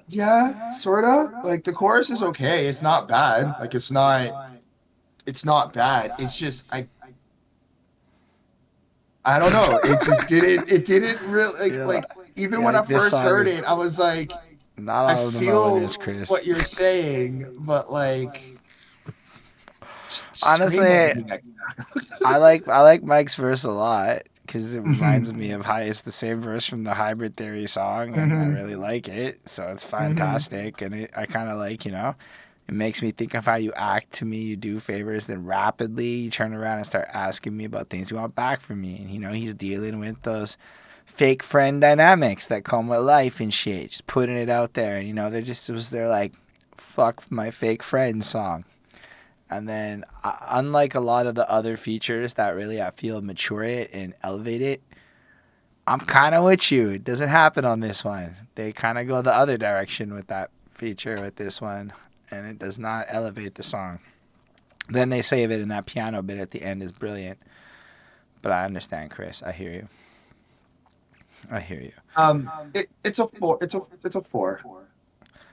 yeah, sorta. Like the chorus is okay. It's not bad. Like it's not bad. It's just I don't know. It didn't really You're like, even you're when I like, this first song heard is it, I was like, not I all of the melodies, feel Chris. what you're saying, but like scream at Honestly, me next time. I like Mike's verse a lot because it reminds Mhm. me of how it's the same verse from the Hybrid Theory song, and I really Mhm. like it. So it's Mhm. fantastic, and I kind of like it makes me think of how you act to me. You do favors, then rapidly you turn around and start asking me about things you want back from me. And he's dealing with those fake friend dynamics that come with life and shit. Just putting it out there, and they're just it was their like "fuck my fake friend" song. And then, unlike a lot of the other features that really I feel mature it and elevate it, I'm kind of with you. It doesn't happen on this one. They kind of go the other direction with that feature with this one, and it does not elevate the song. Then they save it, and that piano bit at the end is brilliant. But I understand, Chris. I hear you. I hear you. It's a four. It's a four.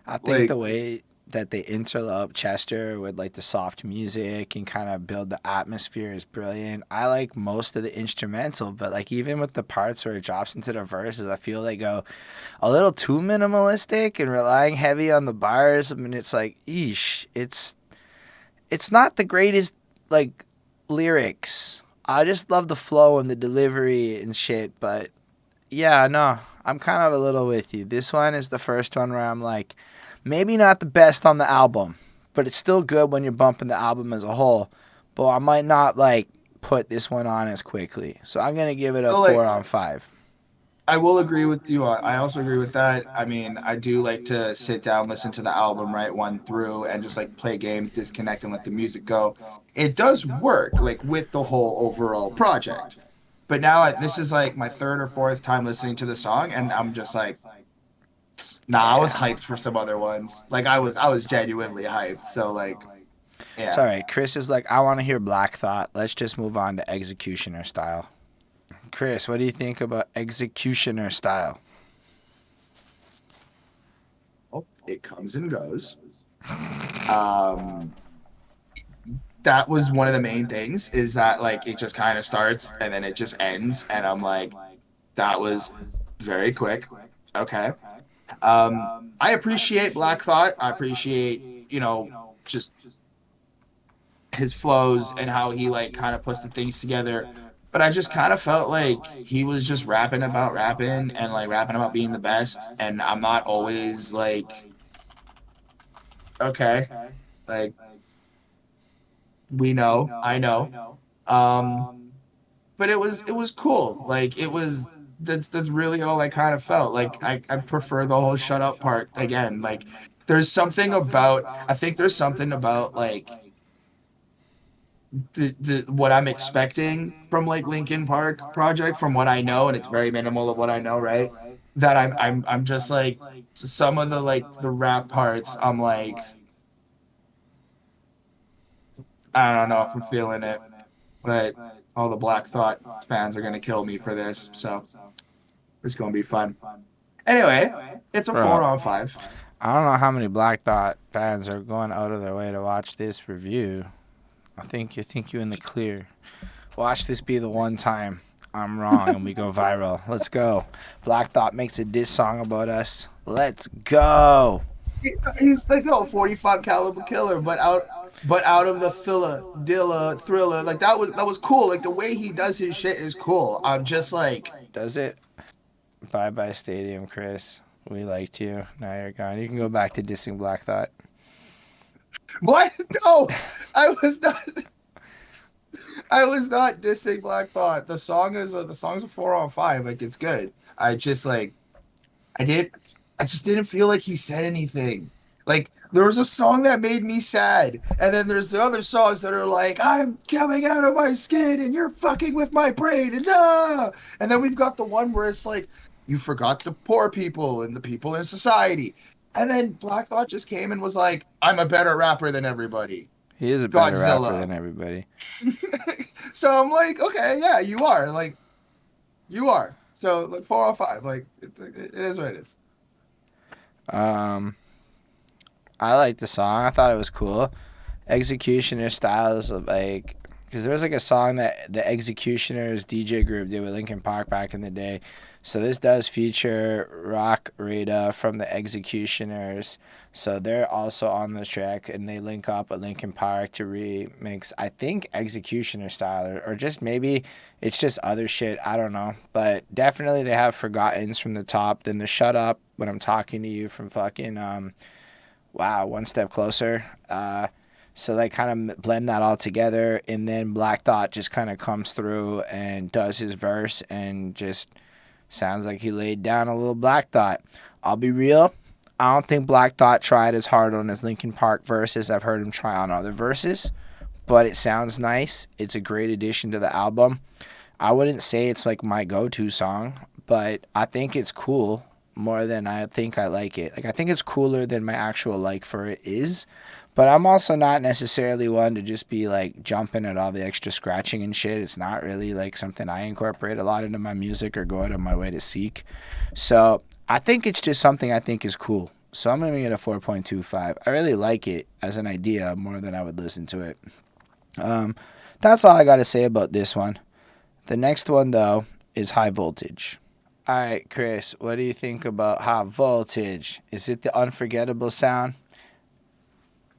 I think Like the way that they interlope Chester with like the soft music and kind of build the atmosphere is brilliant. I like most of the instrumental, but like even with the parts where it drops into the verses, I feel they go a little too minimalistic and relying heavy on the bars. I mean, it's like, eesh, it's not the greatest like lyrics. I just love the flow and the delivery and shit, but yeah, no, I'm kind of a little with you. This one is the first one where I'm like, maybe not the best on the album, but it's still good when you're bumping the album as a whole. But I might not like put this one on as quickly. So I'm gonna give it a so like 4 on 5. I will agree with you on. I also agree with that. I mean, I do like to sit down, listen to the album, right, one through, and just like play games, disconnect, and let the music go. It does work, like with the whole overall project. But now this is like my third or fourth time listening to the song, and I'm just like, nah, I was Yeah. hyped for some other ones. Like I was genuinely hyped. So like, It's yeah. alright. Chris is like, I want to hear Black Thought. Let's just move on to X-Ecutioner style. Chris, what do you think about X-Ecutioner style? It comes and goes. That was one of the main things, is that like it just kind of starts and then it just ends, and I'm like, that was very quick. Okay. I appreciate Black Thought. I appreciate, just his flows and how he like kind of puts the things together. But I just kind of felt like he was just rapping about rapping and like rapping about being the best. And I'm not always like, okay, like I know. Um, but it was cool. Like it was that's really all I kind of felt. Like I prefer the whole shut up part again. Like I think there's something about like the what I'm expecting from like Linkin Park project, from what I know, and it's very minimal of what I know, right? That I'm just like, some of the like the rap parts, I'm like, I don't know if I'm feeling it, but all the Black Thought fans are gonna kill me for this, so it's gonna be fun. Anyway, it's a Bro, 4 on 5. I don't know how many Black Dot fans are going out of their way to watch this review. I think you in the clear. Watch this be the one time I'm wrong and we go viral. Let's go. Black Thought makes a diss song about us. Let's go. He's like, oh, 45 caliber killer, but out of the filler, dilla, thriller. Like that was cool. Like the way he does his shit is cool. I'm just like, Does it? Bye bye Stadium, Chris. We liked you. Now you're gone. You can go back to dissing Black Thought. what? No, I was not. I was not dissing Black Thought. The song's a 4 on 5. Like it's good. I just like, I just didn't feel like he said anything. Like there was a song that made me sad, and then there's the other songs that are like, I'm coming out of my skin and you're fucking with my brain, and then we've got the one where it's like, you forgot the poor people and the people in society. And then Black Thought just came and was like, I'm a better rapper than everybody. He is a better Godzilla. rapper than everybody. So I'm like, okay, yeah, you are. Like, you are. So like 4 on 5. Like it is what it is. I like the song. I thought it was cool. X-Ecutioner styles of like, because there was like a song that the X-Ecutioner's DJ group did with Linkin Park back in the day. So this does feature Raida from the X-Ecutioners. So they're also on the track, and they link up with Linkin Park to remix, I think, X-Ecutioner style, or just maybe it's just other shit. I don't know. But definitely they have Forgottens from the top. Then the Shut Up When I'm Talking to You from fucking, One Step Closer. So they kind of blend that all together, and then Black Thought just kind of comes through and does his verse and just sounds like he laid down a little Black Thought. I'll be real. I don't think Black Thought tried as hard on his Linkin Park verses. I've heard him try on other verses, but it sounds nice. It's a great addition to the album. I wouldn't say it's like my go-to song, but I think it's cool more than I think I like it. Like I think it's cooler than my actual like for it is. But I'm also not necessarily one to just be like jumping at all the extra scratching and shit. It's not really like something I incorporate a lot into my music or go out of my way to seek. So I think it's just something I think is cool. So I'm giving it a 4.25. I really like it as an idea more than I would listen to it. That's all I got to say about this one. The next one, though, is High Voltage. All right, Chris, what do you think about High Voltage? Is it the unforgettable sound?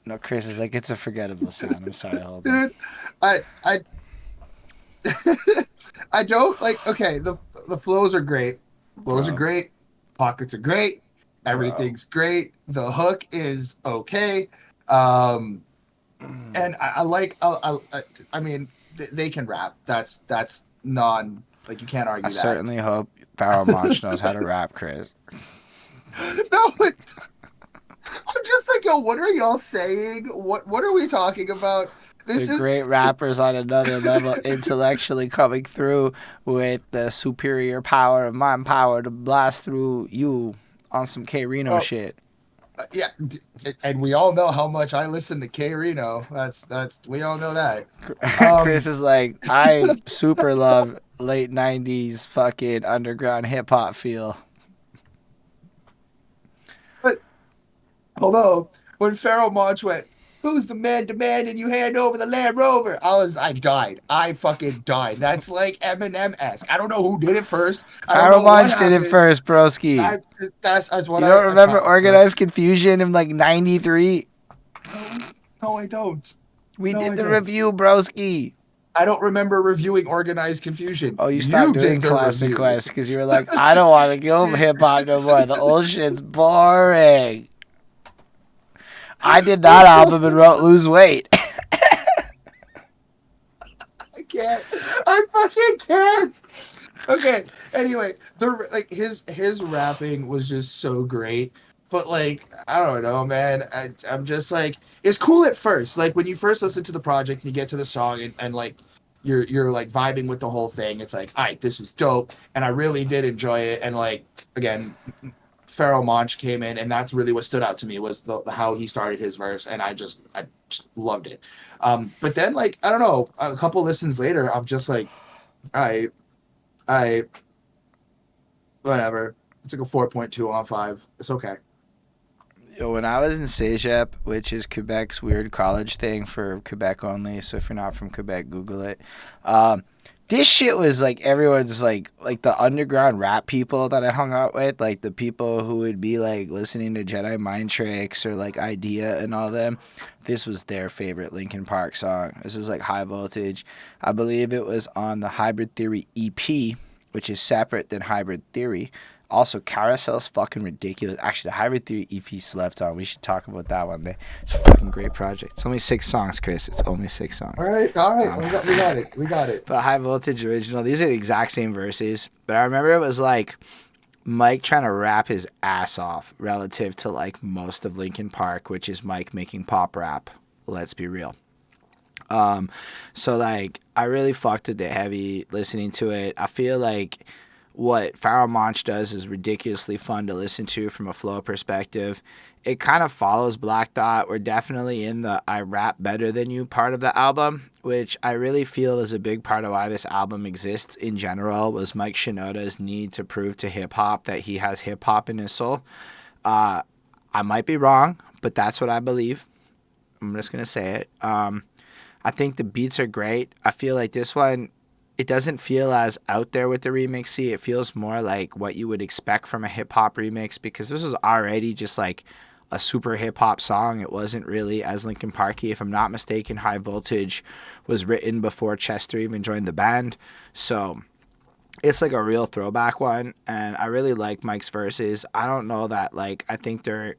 No, Chris is like, it's a forgettable sound. I'm sorry, Holden. Dude, I I don't like. Okay, the flows are great. Flows are great. Pockets are great. Everything's great. The hook is okay. And I like. I mean, they can rap. That's non. Like you can't argue I that. certainly hope Pharoahe Monch knows how to rap, Chris. No, but I'm just like, yo, what are y'all saying? What are we talking about? This The is great rappers on another level intellectually coming through with the superior power of mind power to blast through you on some K Reno shit. Yeah, and we all know how much I listen to K Reno. That's we all know that. Chris is like, I super love late 90s fucking underground hip hop feel. Although when Pharaoh Monch went, "Who's the man demanding you hand over the Land Rover?" I died. I fucking died. That's like Eminem-esque. I don't know who did it first. I don't know what Monch did it happened. first, broski. That's what You don't I remember caught. Organized Confusion in like '93? No, no, I don't. We No, did I the don't. review, broski. I don't remember reviewing Organized Confusion. Oh, you stopped You doing did the Classic review. Quest because you were like, I don't want to go hip hop no more. The old shit's boring. I did that album and wrote Lose Weight. I can't. I fucking can't. Okay. Anyway, his rapping was just so great. But like, I don't know, man. I'm just like, it's cool at first. Like when you first listen to the project and you get to the song and like you're like vibing with the whole thing. It's like, all right, this is dope. And I really did enjoy it. And like again, Pharaoh Monch came in, and that's really what stood out to me was the how he started his verse, and I just loved it. But then like I don't know, a couple listens later, I'm just like, I I whatever. It's like a 4.2 on 5. It's okay. When I was in Cégep, which is Quebec's weird college thing for Quebec only, so if you're not from Quebec, Google it. This shit was like everyone's like the underground rap people that I hung out with, like the people who would be like listening to Jedi Mind Tricks or like Idea and all them. This was their favorite Linkin Park song. This is like High Voltage. I believe it was on the Hybrid Theory EP, which is separate than Hybrid Theory. Also, Carousel's fucking ridiculous. Actually, the Hybrid Theory EP slept on. We should talk about that one day. It's a fucking great project. It's only 6 songs, Chris. It's only 6 songs. All right. We got it. But High Voltage Original, these are the exact same verses. But I remember it was like Mike trying to rap his ass off relative to like most of Linkin Park, which is Mike making pop rap. Let's be real. So like I really fucked with it heavy listening to it. I feel like what Pharaoh Monch does is ridiculously fun to listen to from a flow perspective. It kind of follows Black Dot. We're definitely in the I rap better than you part of the album, which I really feel is a big part of why this album exists in general, was Mike Shinoda's need to prove to hip-hop that he has hip-hop in his soul. I might be wrong, but that's what I believe. I'm just going to say it. I think the beats are great. I feel like this one, it doesn't feel as out there with the remix. See, it feels more like what you would expect from a hip-hop remix, because this was already just like a super hip-hop song. It wasn't really as Linkin Parky. If I'm not mistaken, High Voltage was written before Chester even joined the band. So it's like a real throwback one, and I really like Mike's verses. I don't know that, like, I think they're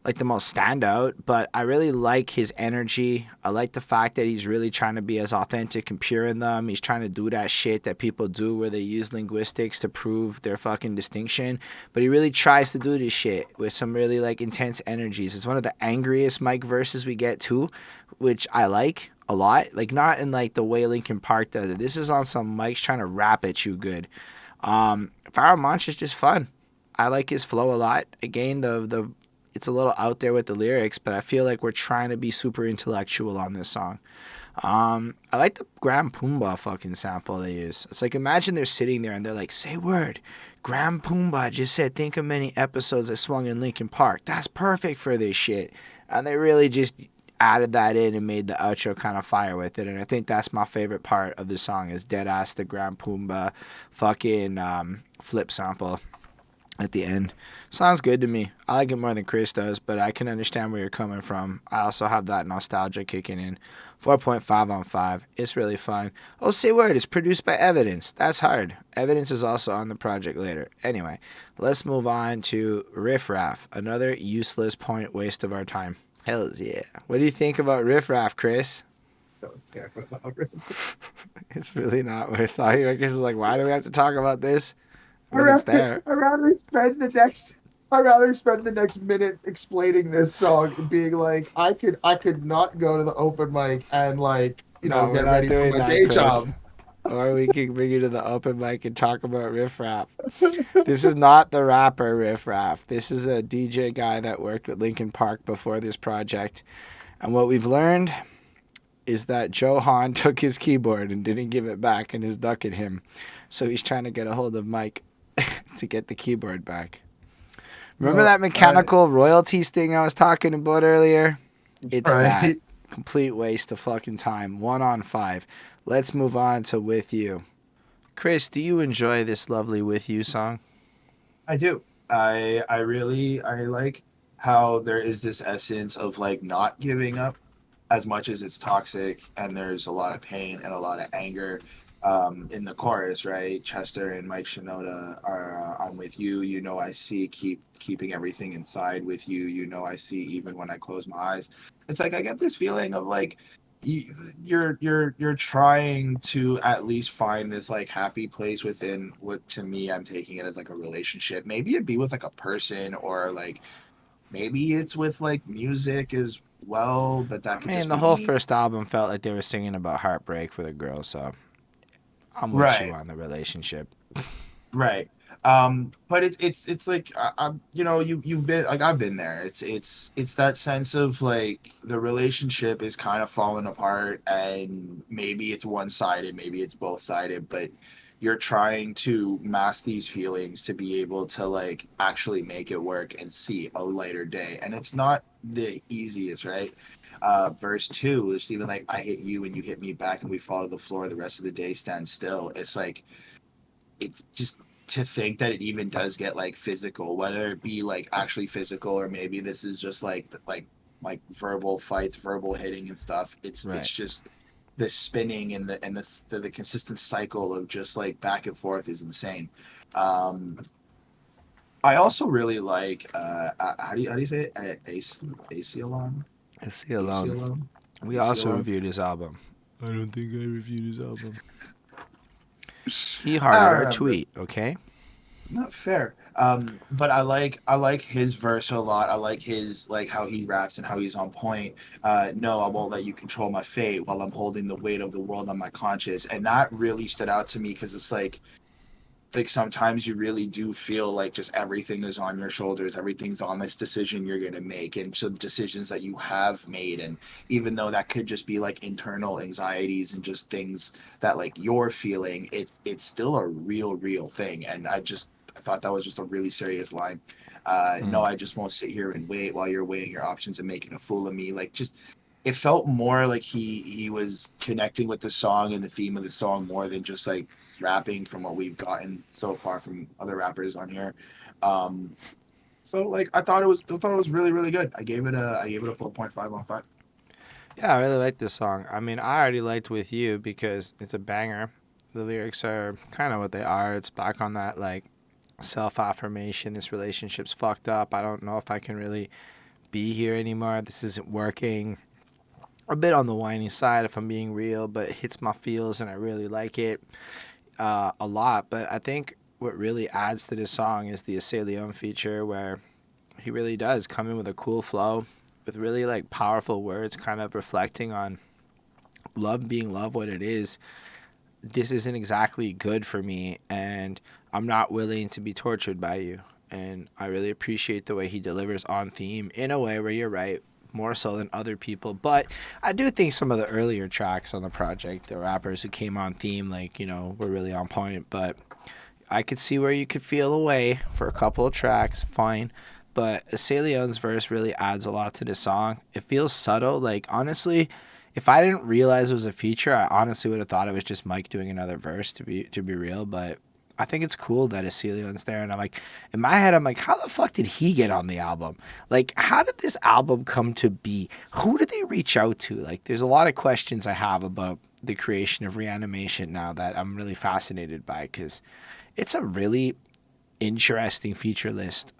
like the most standout, but I really like his energy. I like the fact that he's really trying to be as authentic and pure in them. He's trying to do that shit that people do where they use linguistics to prove their fucking distinction, but he really tries to do this shit with some really like intense energies. It's one of the angriest Mike verses we get too, which I like a lot. Like not in like the way Linkin Park does it. This is on some Mike's trying to rap at you good. Pharoahe Monch is just fun. I like his flow a lot. Again, the it's a little out there with the lyrics, but I feel like we're trying to be super intellectual on this song. I like the Grand Pumbaa fucking sample they use. It's like, imagine they're sitting there and they're like, say word. Grand Pumbaa just said, think of many episodes I swung in Linkin Park. That's perfect for this shit. And they really just added that in and made the outro kind of fire with it. And I think that's my favorite part of the song is deadass the Grand Pumbaa fucking flip sample at the end. Sounds good to me. I like it more than Chris does, but I can understand where you're coming from. I also have that nostalgia kicking in. 4.5 on 5. It's really fun. Oh, say word. It's produced by Evidence. That's hard. Evidence is also on the project later. Anyway, let's move on to Riff Raff. Another useless point waste of our time. Hells yeah. What do you think about Riff Raff, Chris? Don't care about it. It's really not worth thought. Chris is like, why do we have to talk about this? It's there. I'd rather spend the next minute explaining this song and being like, I could not go to the open mic and like, No, get ready for my day job. Or we can bring you to the open mic and talk about Riff Raff. This is not the rapper Riff Raff. This is a DJ guy that worked with Linkin Park before this project. And what we've learned is that Hahn took his keyboard and didn't give it back and is ducking him. So he's trying to get a hold of Mike to get the keyboard back. Remember No, that mechanical royalties thing I was talking about earlier? It's that. right. Complete waste of fucking time. 1 on 5. Let's move on to With You. Chris, do you enjoy this lovely With You song? I do. I like how there is this essence of like not giving up as much as it's toxic, and there's a lot of pain and a lot of anger in the chorus, right? Chester and Mike Shinoda are I'm with you. You know I see. Keeping everything inside with you. You know I see even when I close my eyes. It's like I get this feeling of like you're trying to at least find this like happy place within what to me I'm taking it as like a relationship. Maybe it'd be with like a person, or like maybe it's with like music as well, but that I could mean, just the be whole me. first album felt like they were singing about heartbreak for the girl, so I'm with you Right. on the relationship. Right. But it's like I'm you know you've been like I've been there. It's that sense of like the relationship is kind of falling apart, and maybe it's one sided, maybe it's both sided, but you're trying to mask these feelings to be able to like actually make it work and see a lighter day. And it's not the easiest, right? Verse 2 is even like I hit you and you hit me back and we fall to the floor, the rest of the day stand still. It's like it's just to think that it even does get like physical, whether it be like actually physical or maybe this is just like verbal fights, verbal hitting and stuff. Right. It's just the spinning and the consistent cycle of just like back and forth is insane. Um, I also really like how do you say it? Aceyalone? I see alone. Aceyalone? We also Aceyalone? reviewed his album. I don't think I reviewed his album. He I hearted don't our remember. tweet, okay? Not fair. But I like his verse a lot. I like his like how he raps and how he's on point. No, I won't let you control my fate while I'm holding the weight of the world on my conscience. And that really stood out to me because it's like sometimes you really do feel like just everything is on your shoulders, everything's on this decision you're going to make and some decisions that you have made. And even though that could just be like internal anxieties and just things that like you're feeling, it's still a real thing. And I thought that was just a really serious line. No, Mm. I just won't sit here and wait while you're weighing your options and making a fool of me. Like just it felt more like he was connecting with the song and the theme of the song more than just like rapping from what we've gotten so far from other rappers on here. Um, so like I thought it was really good. I gave it a 4.5 on 5. Yeah, I really like this song. I mean, I already liked With You because it's a banger. The lyrics are kind of what they are. It's back on that, like, self affirmation. This relationship's fucked up. I don't know if I can really be here anymore. This isn't working. A bit on the whiny side, if I'm being real, but it hits my feels and I really like it a lot. But I think what really adds to this song is the Aceyalone feature, where he really does come in with a cool flow with really like powerful words, kind of reflecting on love being love, what it is. This isn't exactly good for me, and I'm not willing to be tortured by you. And I really appreciate the way he delivers on theme in a way where you're right, more so than other people. But I do think some of the earlier tracks on the project, the rappers who came on theme, like, you know, were really on point. But I could see where you could feel away for a couple of tracks, fine. But Aceyalone's verse really adds a lot to the song. It feels subtle. Like, honestly, if I didn't realize it was a feature, I honestly would have thought it was just Mike doing another verse, to be real. But I think it's cool that Aceyalone's there. And I'm like, in my head, I'm like, how the fuck did he get on the album? Like, how did this album come to be? Who did they reach out to? Like, there's a lot of questions I have about the creation of Reanimation now that I'm really fascinated by, because it's a really interesting feature list.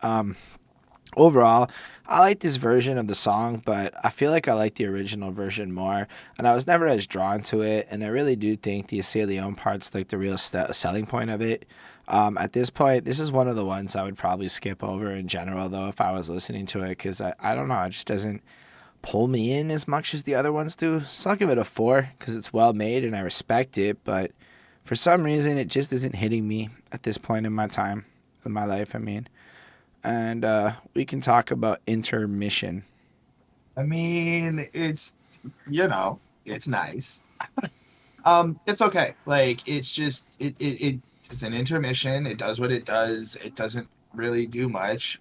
Overall, I like this version of the song, but I feel like I like the original version more, and I was never as drawn to it, and I really do think the Aceyalone part's like the real selling point of it. At this point, this is one of the ones I would probably skip over in general, though, if I was listening to it, because I don't know, it just doesn't pull me in as much as the other ones do. So I'll give it a 4, because it's well made, and I respect it, but for some reason, it just isn't hitting me at this point in my time, in my life, I mean. And we can talk about Intermission. I mean, it's it's nice. It's okay. Like it's just it's an intermission. It does what it does. It doesn't really do much.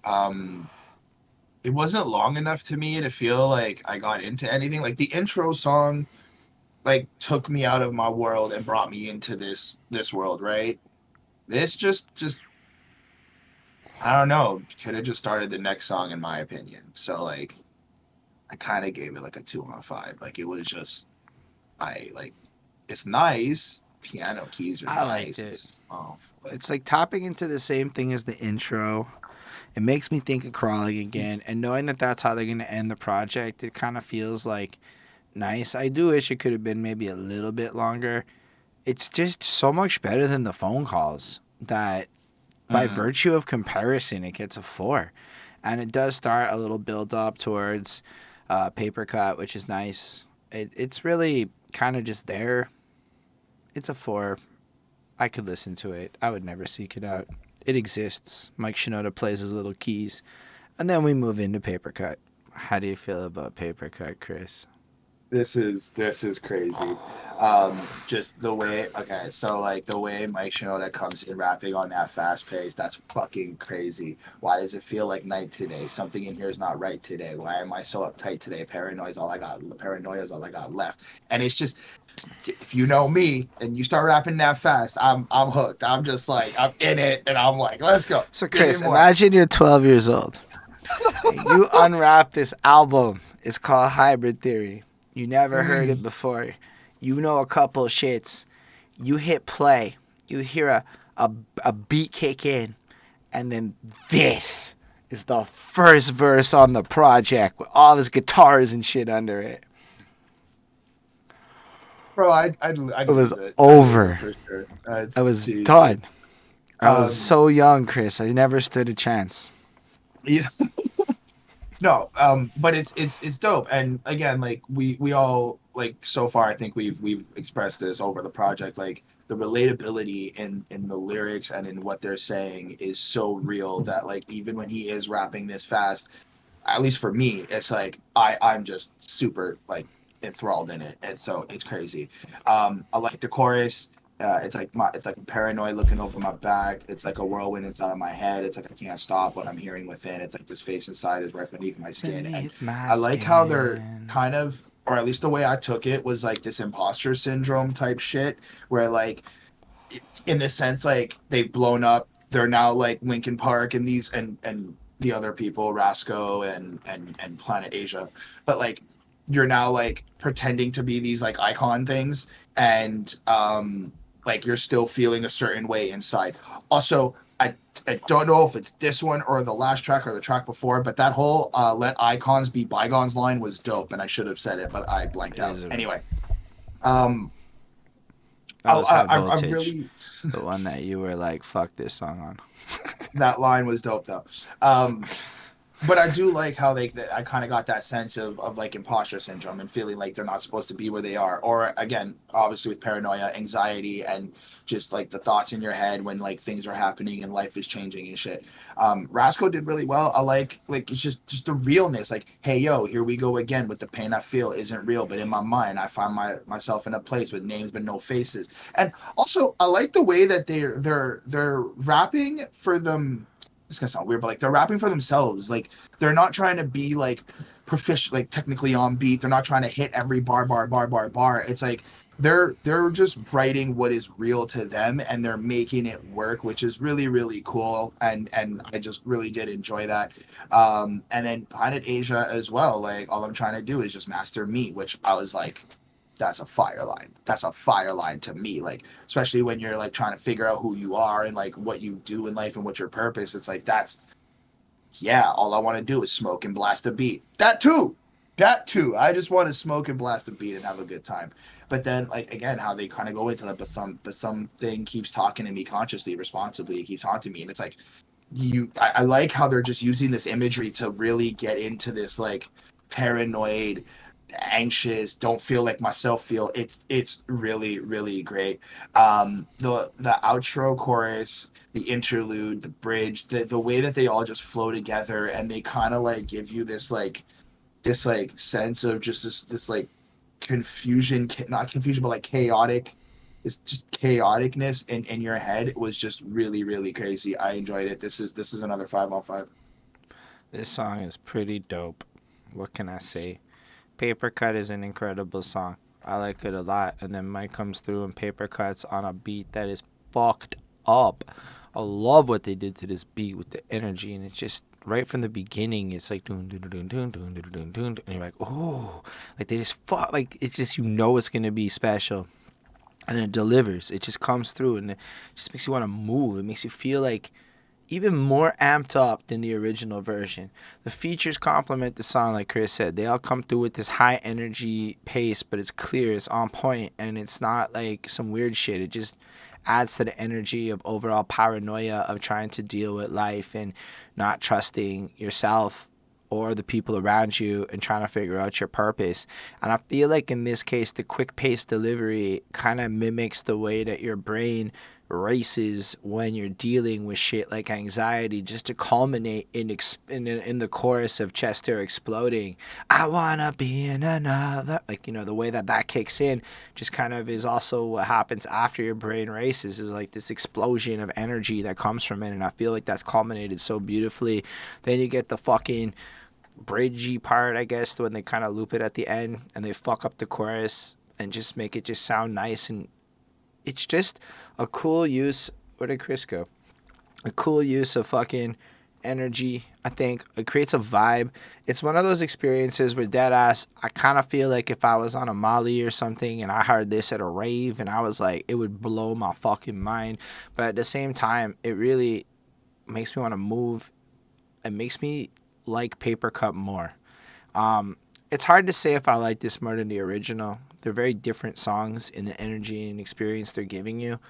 It wasn't long enough to me to feel like I got into anything. Like the intro song, like took me out of my world and brought me into this world, right? This just I don't know, could have just started the next song in my opinion. So like I kind of gave it like a 2 out of 5. Like it was just I like it's nice. Piano keys are I liked nice. it. It's like It's like tapping into the same thing as the intro. It makes me think of Krwlng again, and knowing that that's how they're gonna end the project, it kind of feels like nice. I do wish it could have been maybe a little bit longer. It's just so much better than the phone calls that by virtue of comparison, it gets a 4. And it does start a little build up towards paper cut, which is nice. It's really kind of just there. It's a 4. I could listen to it. I would never seek it out. It exists. Mike Shinoda plays his little keys. And then we move into paper cut. How do you feel about paper cut, Chris? this is crazy. Just the way okay, so like the way Mike Shinoda comes in rapping on that fast pace, that's fucking crazy. Why does it feel like night today? Something in here is not right today. Why am I so uptight today? Paranoia is all I got left. And it's just if you know me and you start rapping that fast, I'm hooked. I'm just like I'm in it and I'm like, let's go. So, Give me Chris, more. imagine you're 12 years old. You unwrap this album. It's called Hybrid Theory. You never heard it before. You know a couple shits. You hit play. You hear a beat kick in. And then this is the first verse on the project with all his guitars and shit under it. Bro, I'd It was lose it. I'd lose it over. for sure. I was Jesus. done. I was Um, so young, Chris. I never stood a chance. yeah. No, but it's dope. And again, like we all like so far, I think we've expressed this over the project. Like the relatability in the lyrics and in what they're saying is so real that like even when he is rapping this fast, at least for me, it's like I'm just super like enthralled in it. And so it's crazy. I like the chorus. It's like paranoid looking over my back. It's like a whirlwind inside of my head. It's like I can't stop what I'm hearing within. It's like this face inside is right beneath my skin. And Beneath my I like how they're skin. kind of, or at least the way I took it was like this imposter syndrome type shit, where like in this sense, like they've blown up. They're now like Linkin Park and these and the other people, Rasco and Planet Asia. But like you're now like pretending to be these like icon things and like you're still feeling a certain way inside. Also, I don't know if it's this one or the last track or the track before, but that whole let icons be bygones line was dope and I should have said it, but I blanked out. Anyway, um That was high I voltage. really The one that you were like, fuck this song on. that line was dope though. But I do like how I kind of got that sense of like imposter syndrome and feeling like they're not supposed to be where they are. Or again, obviously with paranoia, anxiety, and just like the thoughts in your head when like things are happening and life is changing and shit. Rasco did really well. I like it's just the realness. Like, hey yo, here we go again with the pain I feel isn't real, but in my mind I find myself in a place with names but no faces. And also I like the way that they're rapping for them. It's gonna sound weird, but like they're rapping for themselves. Like they're not trying to be like proficient, like technically on beat. They're not trying to hit every bar. It's like they're just writing what is real to them and they're making it work, which is really cool. And I just really did enjoy that. And then Planet Asia as well. Like all I'm trying to do is just master me, which I was like, that's a fire line. That's a fire line to me. Like, especially when you're like trying to figure out who you are and like what you do in life and what's your purpose. It's like that's yeah, all I want to do is smoke and blast a beat. That too. That too. I just want to smoke and blast a beat and have a good time. But then like again, how they kind of go into that, but something keeps talking to me consciously, responsibly, it keeps haunting me. And it's like I like how they're just using this imagery to really get into this like paranoid anxious don't feel like myself feel it's really great. The outro chorus, the interlude, the bridge, the way that they all just flow together and they kind of like give you this like sense of just this like confusion, not confusion but like chaotic it's just chaoticness in your head. It was just really, really crazy. I enjoyed it. This is another 5 on 5. This song is pretty dope. What can I say? Paper Cut is an incredible song. I like it a lot. And then Mike comes through and Paper Cut's on a beat that is fucked up. I love what they did to this beat with the energy, and it's just right from the beginning. It's like doon doon doon doon doon doon doon doon, and you're like, oh, like they just fuck, like it's just it's gonna be special, and it delivers. It just comes through, and it just makes you want to move. It makes you feel like even more amped up than the original version. The features complement the song, like Chris said. They all come through with this high energy pace, but it's clear, it's on point, and it's not like some weird shit. It just adds to the energy of overall paranoia of trying to deal with life and not trusting yourself or the people around you and trying to figure out your purpose. And I feel like in this case, the quick pace delivery kind of mimics the way that your brain races when you're dealing with shit like anxiety, just to culminate in the chorus of Chester exploding, I wanna be in another, like, you know, the way that kicks in just kind of is also what happens after your brain races, is like this explosion of energy that comes from it. And I feel like that's culminated so beautifully. Then you get the fucking bridgey part, I guess, when they kind of loop it at the end and they fuck up the chorus and just make it just sound nice. And it's just a cool use. Where did Chris go? A cool use of fucking energy, I think. It creates a vibe. It's one of those experiences where deadass, I kind of feel like if I was on a Molly or something and I heard this at a rave and I was like, it would blow my fucking mind. But at the same time, it really makes me want to move. It makes me like Paper Cut more. It's hard to say if I like this more than the original. They're very different songs in the energy and experience they're giving you,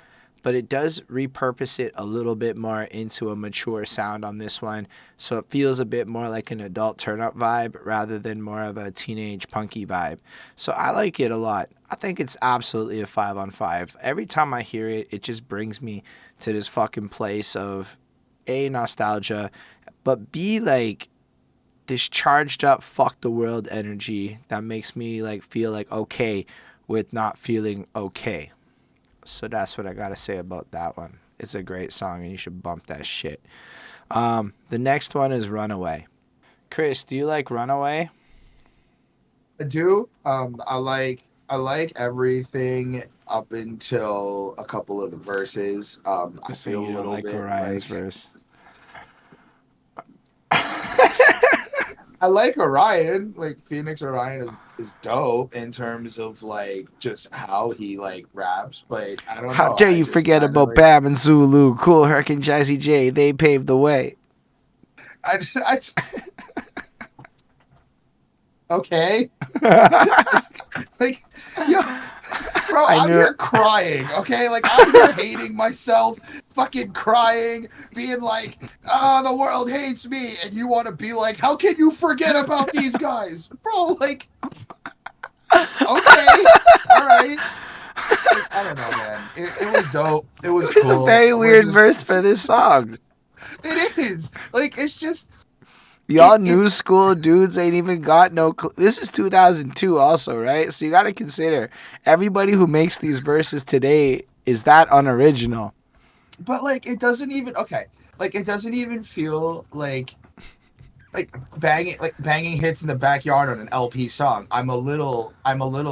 but it does repurpose it a little bit more into a mature sound on this one, so it feels a bit more like an adult turn-up vibe rather than more of a teenage punky vibe. So I like it a lot. I think it's absolutely a 5 on 5. Every time I hear it, it just brings me to this fucking place of A, nostalgia, but B, like, this charged up fuck the world energy that makes me like feel like okay with not feeling okay. So that's what I gotta say about that one. It's a great song and you should bump that shit. The next one is Runaway. Chris, do you like Runaway? I do. I like everything up until a couple of the verses. I So feel you a don't little like bit Orion's like verse. I like Orion. Like Pheonix Orion is dope in terms of like just how he like raps, but I don't How know. dare I you just forget kind of about like Bam and Zulu, Cool Herc and Jazzy J. They paved the way. I okay. Like, yo, bro, I I'm knew it. here crying, okay? Like, I'm here hating myself, fucking crying, being like, the world hates me. And you want to be like, how can you forget about these guys? Bro, like, okay, all right. Like, I don't know, man. It was dope. It was It's a cool. very weird verse for this song. It is. Like, it's just, Y'all new school dudes ain't even got no this is 2002 also, right? So you got to consider everybody who makes these verses today is that unoriginal. but like, it doesn't even, okay. Like, it doesn't even feel like banging hits in the backyard on an LP song. I'm a little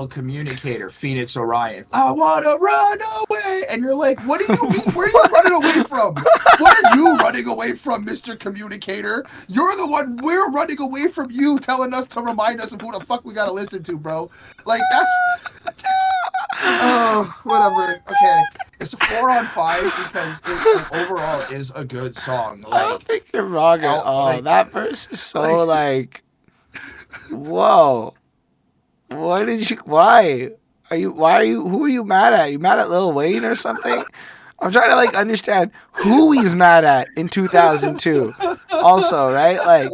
communicator, Pheonix Orion. I wanna run away, and you're like, what do you mean? Where are you running away from? What are you running away from, Mr. Communicator? You're the one. We're running away from you, telling us to remind us of who the fuck we gotta listen to, bro. Like that's. Oh, whatever. Okay, it's a 4 on 5 because it overall is a good song. I don't think you're wrong at all. Like, that verse is so like whoa. What did you why are you who are you mad at? You mad at Lil Wayne or something? I'm trying to like understand who he's mad at in 2002. Also, right? Like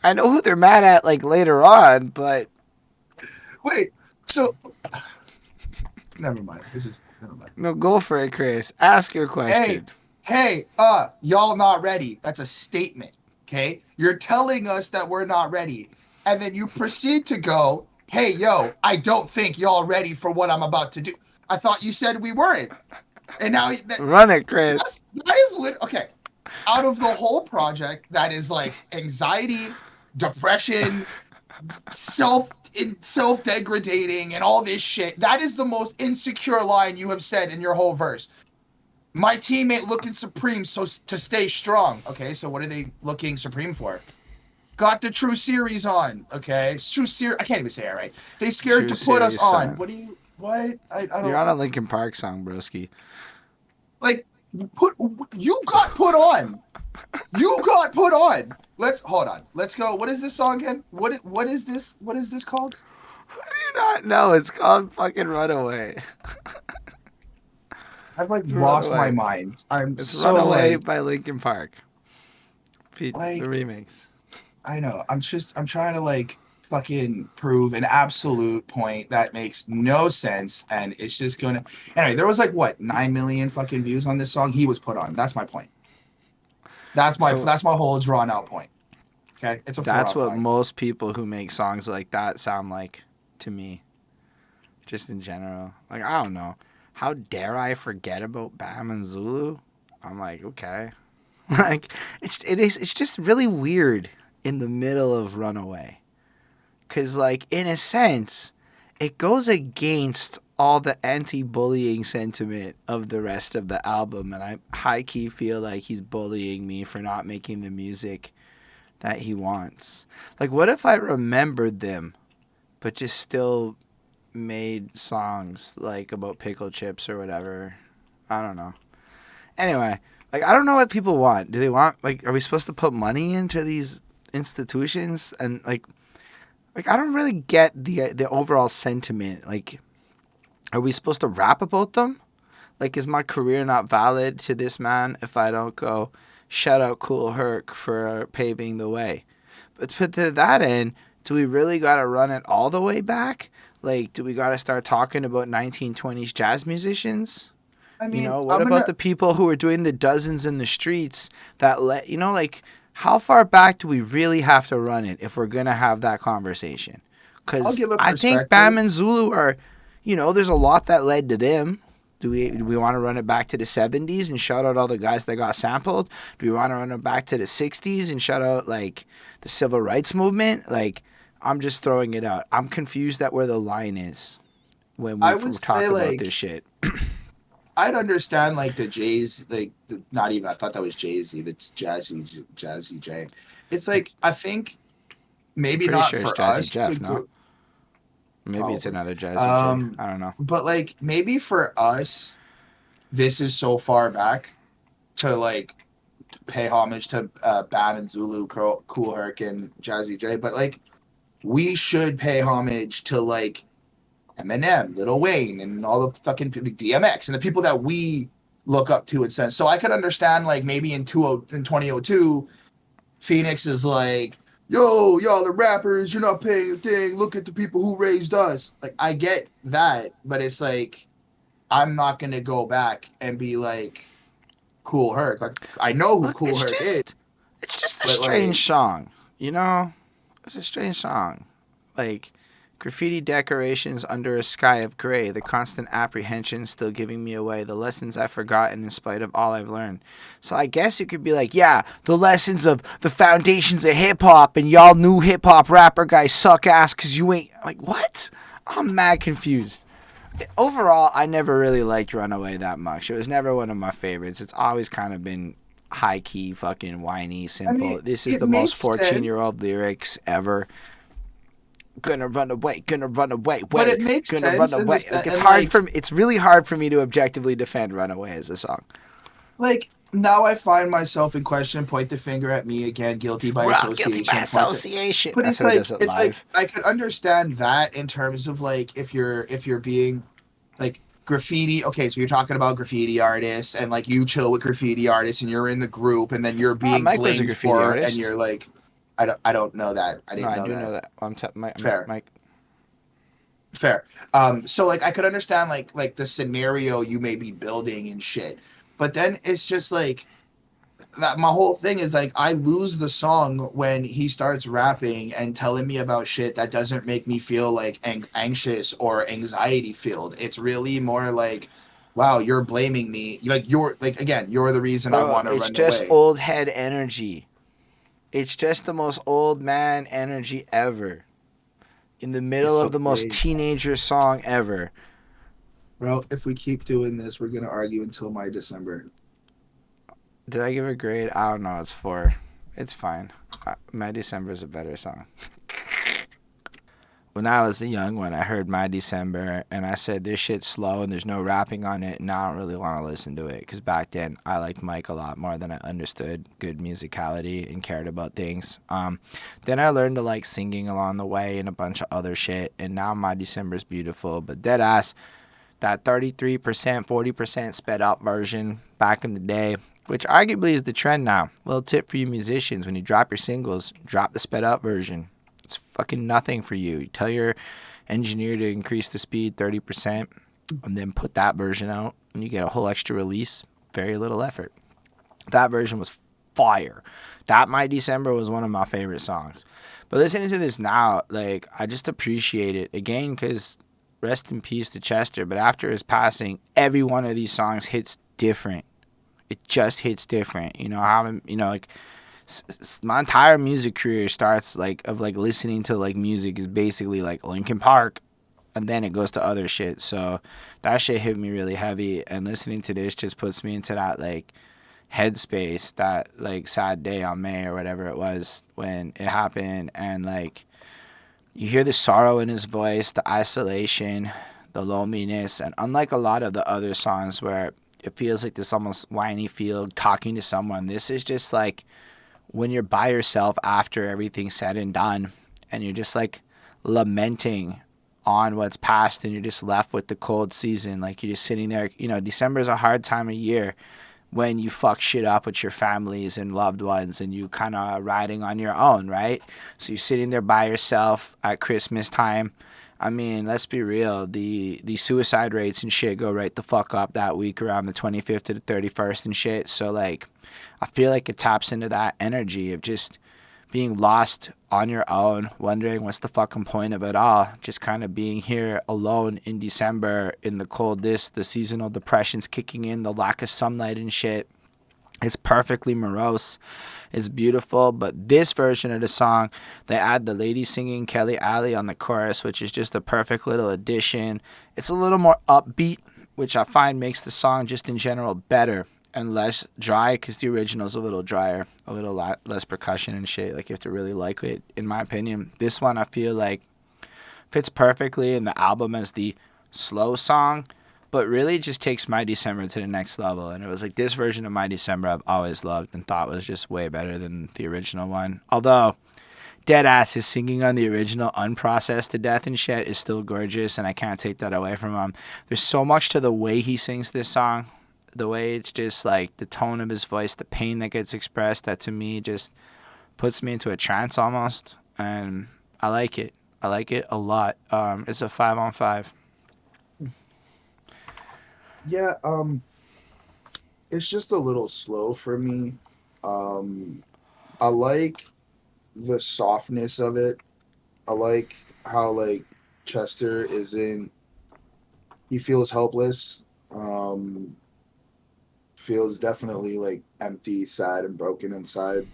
I know who they're mad at like later on, but wait. So never mind. Never mind. No, go for it, Chris. Ask your question. Hey, y'all not ready. That's a statement, okay? You're telling us that we're not ready. And then you proceed to go, hey, yo, I don't think y'all ready for what I'm about to do. I thought you said we weren't. And now Run it, Chris. that is okay. Out of the whole project, that is like anxiety, depression, self-degradating, and all this shit. That is the most insecure line you have said in your whole verse. My teammate looking supreme so to stay strong. Okay, so what are they looking supreme for? Got the True Series on. Okay, True Series. I can't even say it right. They scared True to put us on. Song. What do you? What? I don't. You're on a Linkin Park song, broski. Like, you got put on. You got put on. Hold on. Let's go. What is this song again? What is this? What is this called? How do you not know? It's called fucking Runaway. I've like lost my mind. It's so Runaway by Linkin Park. The remix. I know. I'm trying to like fucking prove an absolute point that makes no sense, and it's just gonna. Anyway, there was like what 9 million fucking views on this song. He was put on. That's my point. That's my whole drawn out point. Okay, That's what most people who make songs like that sound like to me. Just in general, like I don't know. How dare I forget about Bam and Zulu? I'm like, okay. Like, it's just really weird in the middle of Runaway. Because, like, in a sense, it goes against all the anti-bullying sentiment of the rest of the album. And I high-key feel like he's bullying me for not making the music that he wants. Like, what if I remembered them, but just still made songs like about pickle chips or whatever? I don't know. Anyway, like I don't know what people want. Do they want like are we supposed to put money into these institutions? And like I don't really get the overall sentiment. Like are we supposed to rap about them? Like is my career not valid to this man if I don't go shout out Kool Herc for paving the way? But to that end, do we really got to run it all the way back? Like, do we got to start talking about 1920s jazz musicians? I mean, what about the people who are doing the dozens in the streets that like, how far back do we really have to run it if we're going to have that conversation? Because I think Bam and Zulu are, there's a lot that led to them. Do we want to run it back to the 70s and shout out all the guys that got sampled? Do we want to run it back to the 60s and shout out, like, the civil rights movement? Like, I'm just throwing it out. I'm confused at where the line is when we talk about this shit. I'd understand like the J's, like not even. I thought that was Jay-Z. That's Jazzy J. It's like I think maybe not sure for us. Jeff, no? Maybe it's another Jazzy J. I don't know. But like maybe for us, this is so far back to like pay homage to Bam and Zulu, Kool Herc, and Jazzy J. But like. We should pay homage to like Eminem, Lil Wayne, and all the fucking DMX and the people that we look up to and sense. So I could understand like maybe in 2002, Pheonix is like, yo, y'all the rappers, you're not paying a thing. Look at the people who raised us. Like I get that, but it's like I'm not gonna go back and be like Kool Herc. Like I know who Kool Herc is. It's just a strange song, It's a strange song. Like, graffiti decorations under a sky of gray, the constant apprehension still giving me away, the lessons I've forgotten in spite of all I've learned. So I guess you could be like, yeah, the lessons of the foundations of hip-hop, and y'all new hip-hop rapper guys suck ass because you ain't... Like, what? I'm mad confused. Overall, I never really liked Runaway that much. It was never one of my favorites. It's always kind of been... high-key, fucking whiny, simple. I mean, this is the most 14-year-old lyrics ever. Gonna run away, wait. But it makes gonna sense. Run away. Like, it's really hard for me to objectively defend Runaway as a song. Like, now I find myself in question, point the finger at me again, guilty by association. Guilty by association. But it's like I could understand that in terms of like if you're being like graffiti. Okay, so you're talking about graffiti artists and like you chill with graffiti artists and you're in the group and then you're being blamed for it and you're like, I don't know that. I know that. Fair. Mike. Fair. So like I could understand like the scenario you may be building and shit, but then it's just like that my whole thing is like I lose the song when he starts rapping and telling me about shit that doesn't make me feel like anxious or anxiety filled. It's really more like, wow, you're blaming me. Like you're like again, you're the reason I Bro, want to it's run just away. old head energy. It's just the most old man energy ever. In the It's middle so of the most great, teenager song ever. bro. If we keep doing this, we're gonna argue until my December. Did I give a grade? I don't know. It's 4. It's fine. My Dsmbr is a better song. When I was a young one, I heard My Dsmbr and I said, this shit's slow and there's no rapping on it, and I don't really want to listen to it. Because back then, I liked Mike a lot more than I understood good musicality and cared about things. Then I learned to like singing along the way and a bunch of other shit. And now My Dsmbr is beautiful. But deadass, that 33%, 40% sped up version back in the day, which arguably is the trend now. Little tip for you musicians: when you drop your singles, drop the sped up version. It's fucking nothing for you. You tell your engineer to increase the speed 30% and then put that version out, and you get a whole extra release. Very little effort. That version was fire. That My Dsmbr was one of my favorite songs. But listening to this now, like, I just appreciate it again because rest in peace to Chester. But after his passing, every one of these songs hits different. It just hits different. You know how, you know, like my entire music career starts like of like listening to like music is basically like Linkin Park, and then it goes to other shit. So that shit hit me really heavy, and listening to this just puts me into that like headspace, that like sad day on May or whatever it was when it happened, and like you hear the sorrow in his voice, the isolation, the loneliness, and unlike a lot of the other songs where it feels like this almost whiny feel talking to someone, this is just like when you're by yourself after everything's said and done, and you're just like lamenting on what's past, and you're just left with the cold season. Like you're just sitting there. You know, December is a hard time of year when you fuck shit up with your families and loved ones, and you kind of riding on your own, right? So you're sitting there by yourself at Christmas time. I mean, let's be real. The suicide rates and shit go right the fuck up that week around the 25th to the 31st and shit. So like, I feel like it taps into that energy of just being lost on your own, wondering what's the fucking point of it all. Just kind of being here alone in December in the coldness, the seasonal depression's kicking in, the lack of sunlight and shit. It's perfectly morose. It's beautiful, but this version of the song, they add the lady singing Kelli Ali on the chorus, which is just a perfect little addition. It's a little more upbeat, which I find makes the song just in general better and less dry, because the original's a little drier, a little less percussion and shit. Like you have to really like it, in my opinion. This one I feel like fits perfectly in the album as the slow song, but really just takes My Dsmbr to the next level. And it was like this version of My Dsmbr I've always loved and thought was just way better than the original one. Although Deadass is singing on the original unprocessed to death and shit is still gorgeous, and I can't take that away from him. There's so much to the way he sings this song, the way it's just like the tone of his voice, the pain that gets expressed, that to me just puts me into a trance almost, and I like it. I like it a lot. It's a 5 on 5. Yeah, it's just a little slow for me. Um, I like the softness of it. I like how like Chester isn't. He feels helpless. Um, Feels definitely like empty, sad, and broken inside.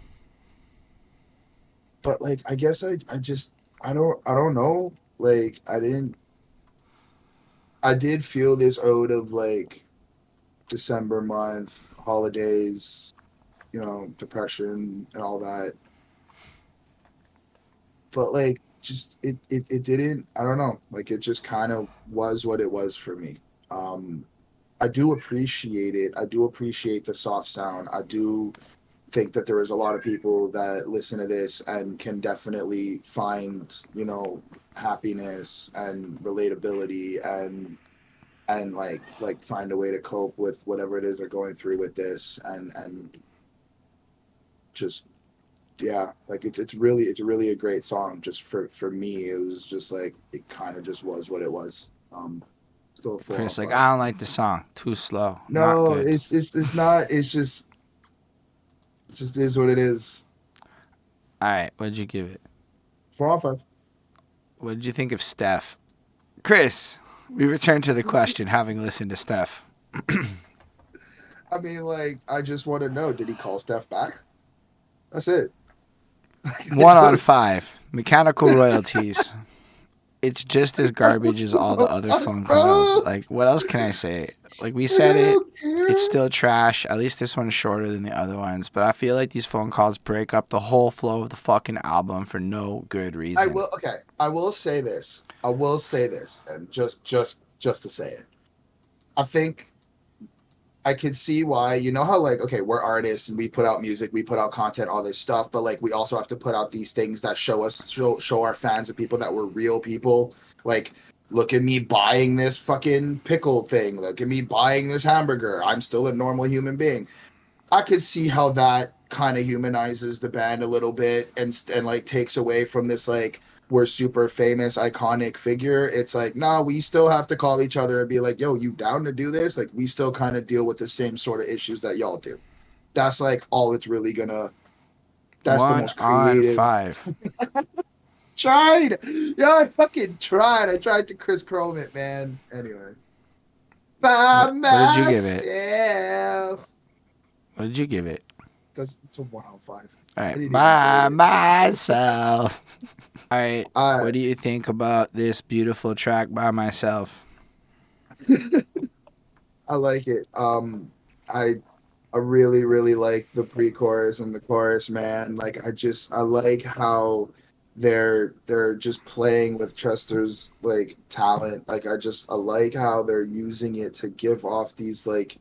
But like, I guess I just I don't know. Like, I did feel this ode of like December month, holidays, you know, depression and all that. But like, just it didn't. I don't know. Like, it just kind of was what it was for me. Um, I do appreciate it. I do appreciate the soft sound. I do think that there is a lot of people that listen to this and can definitely find, you know, happiness and relatability and like find a way to cope with whatever it is they're going through with this and just yeah, like it's really a great song. Just for me, it was just like it kind of just was what it was. Still a four on Chris, like, five. I don't like the song. Too slow. Not No, good. it's not. It's just It just is what it is. All right, what'd you give it? 4 out of 5. What did you think of Stef? Chris, we return to the question, having listened to Stef. I mean, like, I just want to know, did he call Steph back? That's it. I 1 on 5. Mechanical royalties. It's just as garbage as all the other phone calls. Bro, Like, what else can I say? Like, we like, I said it. don't care. It's still trash. At least this one's shorter than the other ones. But I feel like these phone calls break up the whole flow of the fucking album for no good reason. I will say this. I will say this, and just to say it. I think I could see why, you know how like, okay, we're artists and we put out music, we put out content, all this stuff, but like we also have to put out these things that show our fans and people that we're real people. Like, look at me buying this fucking pickle thing. Look at me buying this hamburger. I'm still a normal human being. I could see how that kind of humanizes the band a little bit and like takes away from this like we're super famous iconic figure. It's like, nah, we still have to call each other and be like, yo, you down to do this? Like, we still kind of deal with the same sort of issues that y'all do. That's like all it's really gonna. That's the One most on creative. five. Tried. Yeah, I fucking tried. I tried to Chris Krwlng it, man. Anyway, by What did you give it? myself. What did you give it? It's a 1 out of 5. All I right, didn't even by rate it. myself. All right, Uh, what do you think about this beautiful track by myself? I like it. I I really really like the pre-chorus and the chorus, man. Like I like how they're just playing with Chester's like talent. Like I like how they're using it to give off these like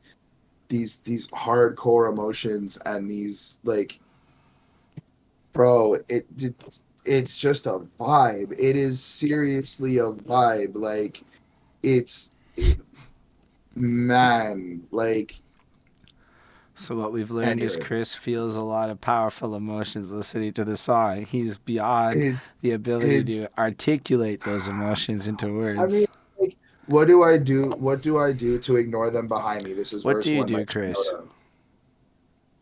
these hardcore emotions and these like bro, it's just a vibe. It is seriously a vibe. Like it's man, like So what we've learned is anyway. Chris feels a lot of powerful emotions listening to the song. He's beyond It's the ability to it's articulate those emotions into I mean, words. like, what do I do? What do I do to ignore them behind me? This is What do verse you one, do, Mike Chris? Shinoda.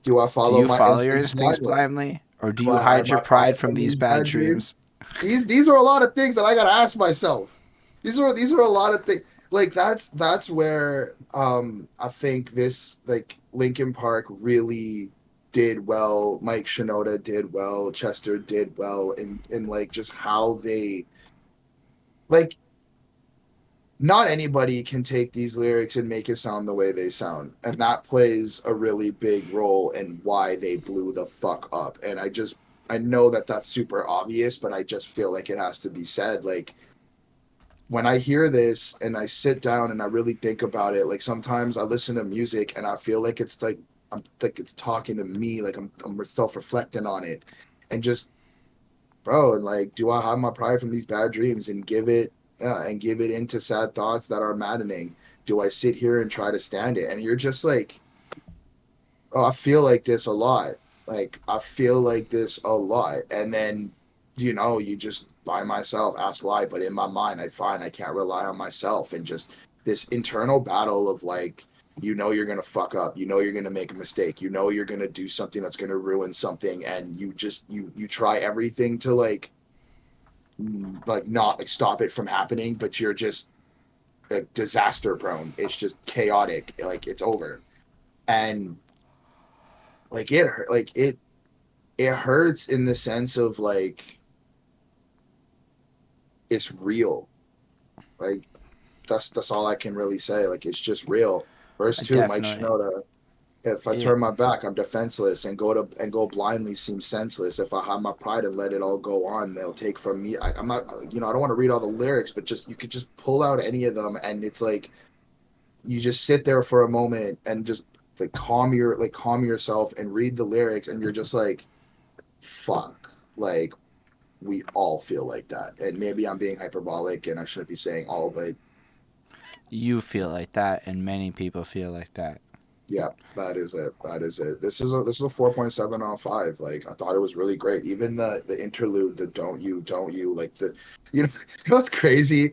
Do I Do follow you my follow your instincts instincts blindly? blindly, or do Do you I hide hide your my pride pride from from these these bad bad dreams? dreams? These are a lot of things that I gotta ask myself. These are a lot of things. Like that's where I think this like Linkin Park really did well. Mike Shinoda did well. Chester did well in like just how they like not anybody can take these lyrics and make it sound the way they sound. And that plays a really big role in why they blew the fuck up. And I know that that's super obvious, but I just feel like it has to be said. Like, when I hear this and I sit down and I really think about it, like sometimes I listen to music and I feel like it's like, I'm like it's talking to me, like I'm self reflecting on it. And just bro, and like, do I hide my pride from these bad dreams and give it into sad thoughts that are maddening? Do I sit here and try to stand it? And you're just like, oh, I feel like this a lot. Like I feel like this a lot. And then, you just by myself ask why. But in my mind, I find I can't rely on myself and just this internal battle of like, you're gonna fuck up, you're gonna make a mistake, you're gonna do something that's gonna ruin something, and you try everything to like not like stop it from happening, but you're just like disaster prone. It's just chaotic. Like it's over. And like it hurts in the sense of like it's real. Like that's all I can really say. Like it's just real. Verse I two, Mike definitely. Shinoda. If I Yeah, turn my back, I'm defenseless, and go blindly seems senseless. If I have my pride and let it all go on, they'll take from me. I'm not, I don't want to read all the lyrics, but just you could just pull out any of them, and it's like you just sit there for a moment and just like calm yourself and read the lyrics, and you're just like, fuck, like we all feel like that. And maybe I'm being hyperbolic, and I shouldn't be saying all, but you feel like that, and many people feel like that. yeah, that is it. That is it. This is a 4.7 on 5. Like I thought it was really great. Even the interlude, the don't you, like the you know, you know what's crazy?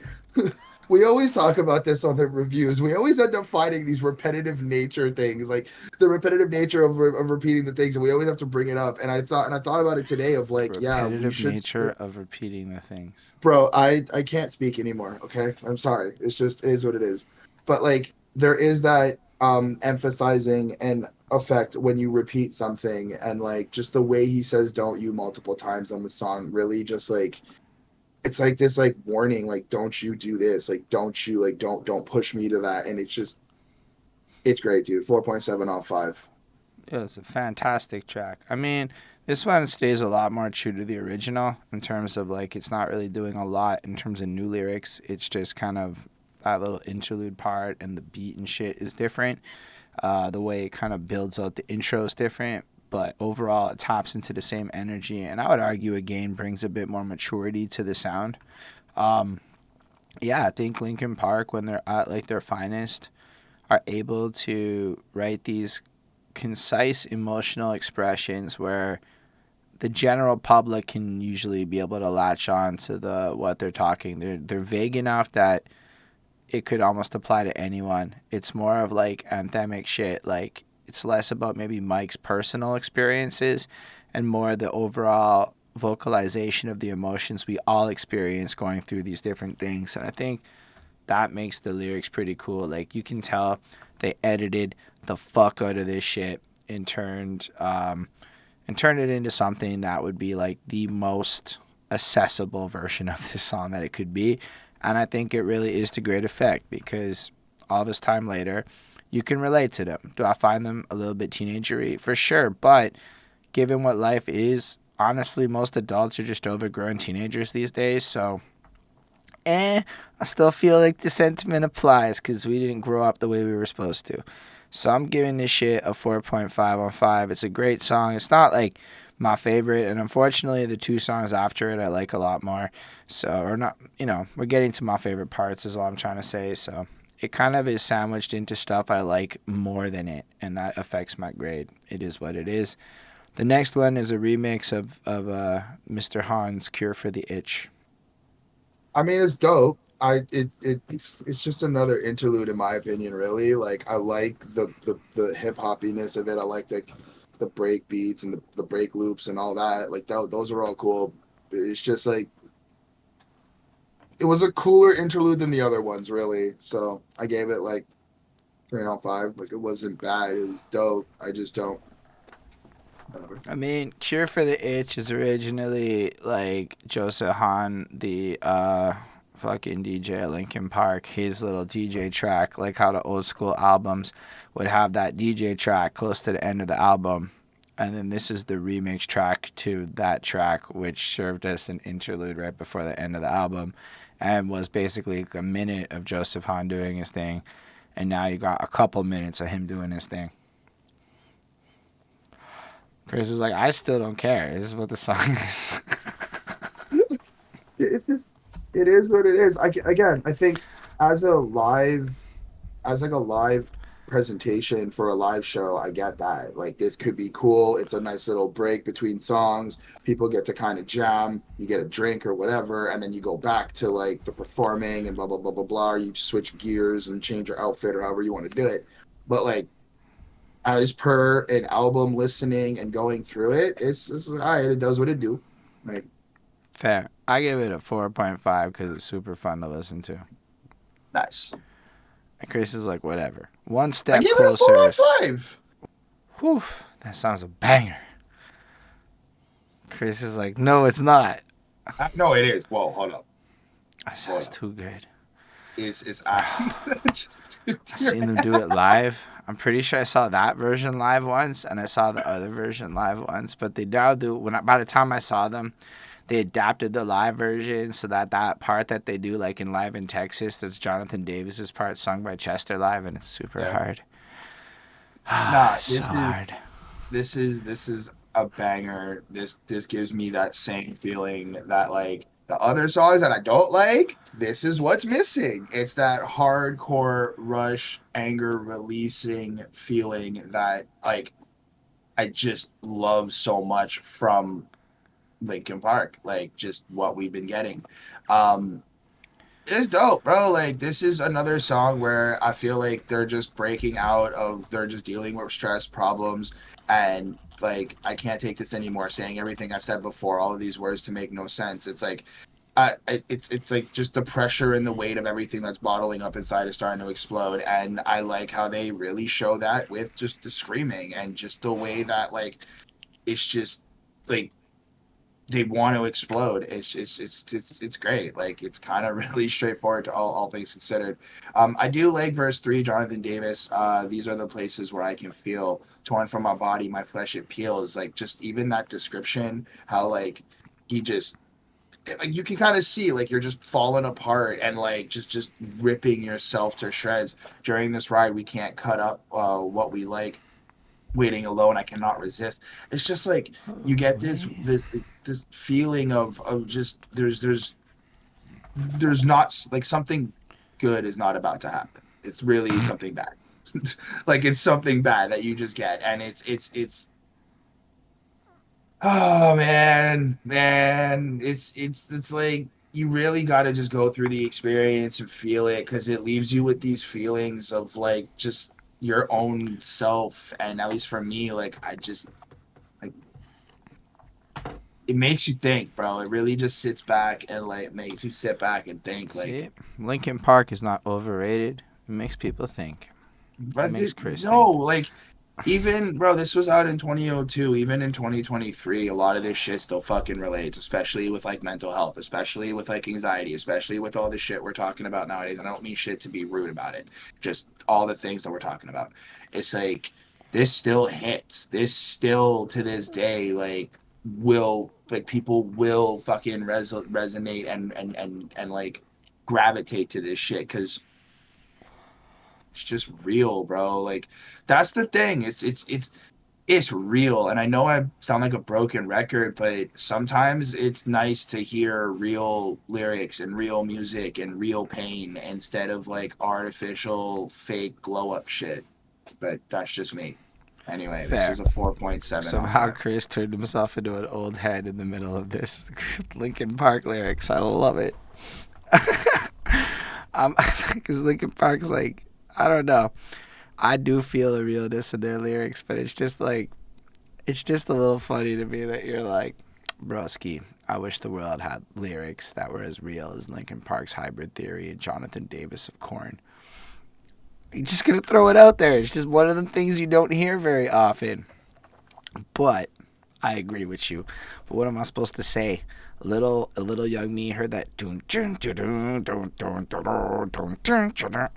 We always talk about this on the reviews. We always end up finding these repetitive nature things, like the repetitive nature of repeating the things, and we always have to bring it up. And I thought about it today of The like, yeah, we repetitive should, nature of repeating the things. bro. I can't speak anymore. Okay, I'm sorry. It's just it is what it is. But like, there is that emphasizing and effect when you repeat something, and like just the way he says "don't you" multiple times on the song really just like it's like this like warning like don't you do this like don't you like don't push me to that and it's just it's great dude 4.7 off 5. Yeah, it's a fantastic track. I mean, this one stays a lot more true to the original in terms of like it's not really doing a lot in terms of new lyrics. It's just kind of that little interlude part and the beat and shit is different. The way it kind of builds out the intro is different, but overall it taps into the same energy, and I would argue again brings a bit more maturity to the sound. Um, yeah, I think Linkin Park when they're at like their finest are able to write these concise emotional expressions where the general public can usually be able to latch on to the what they're talking. They're vague enough that it could almost apply to anyone. It's more of like anthemic shit. Like it's less about maybe Mike's personal experiences and more the overall vocalization of the emotions we all experience going through these different things. And I think that makes the lyrics pretty cool. Like you can tell they edited the fuck out of this shit and turned it into something that would be like the most accessible version of this song that it could be. And I think it really is to great effect because all this time later, you can relate to them. Do I find them a little bit teenagery? For sure. But given what life is, honestly, most adults are just overgrown teenagers these days. So, I still feel like the sentiment applies because we didn't grow up the way we were supposed to. So I'm giving this shit a 4.5 on 5. It's a great song. It's not like my favorite, and unfortunately, the two songs after it I like a lot more. So, or not, we're getting to my favorite parts, is all I'm trying to say. So, it kind of is sandwiched into stuff I like more than it, and that affects my grade. It is what it is. The next one is a remix of Mr. Hahn's Cure for the Itch. I mean it's dope. It's just another interlude in my opinion really like I like the hip hoppiness of it. I like the break beats and the break loops and all that like those are all cool. It's just like it was a cooler interlude than the other ones really, so I gave it like 3 out of 5. Like it wasn't bad. It was dope. I just don't. Whatever. I mean, Cure for the Itch is originally like Joseph Hahn, the fucking DJ at Linkin Park, his little DJ track, like how the old school albums would have that DJ track close to the end of the album. And then this is the remix track to that track, which served as an interlude right before the end of the album and was basically a minute of Joseph Hahn doing his thing. And now you got a couple minutes of him doing his thing. Chris is like, I still don't care. This is what the song is. It just it is what it is. Again, I think as a live as like a live presentation for a live show, I get that. Like this could be cool. It's a nice little break between songs. People get to kind of jam. You get a drink or whatever, and then you go back to like the performing and blah blah blah blah blah. Or you switch gears and change your outfit or however you want to do it. But like as per an album listening and going through it, it's all right. It does what it do. Like Fair. I give it a 4.5 because it's super fun to listen to. nice. And Chris is like, whatever. One I step gave it a four closer. out of five. Whew, that sounds a banger. Chris is like, no, it's not. No, it is. Whoa, hold up. That sounds too good. Is just I seen them do it live. I'm pretty sure I saw that version live once, and I saw the other version live once. But they now do by the time I saw them, they adapted the live version so that part that they do like in Live in Texas, that's Jonathan Davis's part sung by Chester live, and it's super hard. nah. So hard. This is a banger. This gives me that same feeling that like the other songs that I don't like. This is what's missing. It's that hardcore rush, anger releasing feeling that like I just love so much from Linkin Park. Like just what we've been getting. Um, It's dope, bro. Like, this is another song where I feel like they're just breaking out of, they're just dealing with stress problems, and like, I can't take this anymore. Saying everything I've said before, all of these words to make no sense. It's like, it's like just the pressure and the weight of everything that's bottling up inside is starting to explode, and I like how they really show that with just the screaming and just the way that, like, it's just like they want to explode. It's great. Like, it's kind of really straightforward to all things considered. I do like verse 3, Jonathan Davis. These are the places where I can feel torn from my body, my flesh it peels. Like, just even that description, how like he just, like, you can kind of see like you're just falling apart and like just ripping yourself to shreds during this ride. We can't cut up what we like. Waiting alone, I cannot resist. It's just like you Oh get man. this feeling of just there's not, like, something good is not about to happen. It's really something bad. Like, it's something bad that you just get, and it's oh man, it's like you really got to just go through the experience and feel it, because it leaves you with these feelings of like just your own self. And at least for me, like, I just, like, it makes you think, bro. It really just sits back and like makes you sit back and think, like, See, Linkin Park is not overrated. It makes people think. It but makes Chris no, think. like, even, bro, this was out in 2002. Even in 2023, a lot of this shit still fucking relates, especially with like mental health, especially with like anxiety, especially with all the shit we're talking about nowadays. And I don't mean shit to be rude about it, just all the things that we're talking about. It's like this still hits. This still to this day, like, will, like, people will fucking resonate and like gravitate to this shit because it's just real, bro. Like, that's the thing. It's real. And I know I sound like a broken record, but sometimes it's nice to hear real lyrics and real music and real pain instead of like artificial fake glow up shit. But that's just me. Anyway, this Fair. is a 4.7 out of Somehow 5. Chris turned himself into an old head in the middle of this Linkin Park lyrics. I love it. Because Linkin Park's like, I don't know. I do feel the realness in their lyrics, but it's just like, it's just a little funny to me that you're like, broski, I wish the world had lyrics that were as real as Linkin Park's Hybrid Theory and Jonathan Davis of Korn. You're just gonna throw it out there. It's just one of the things you don't hear very often. But I agree with you. But what am I supposed to say? A little young me heard that it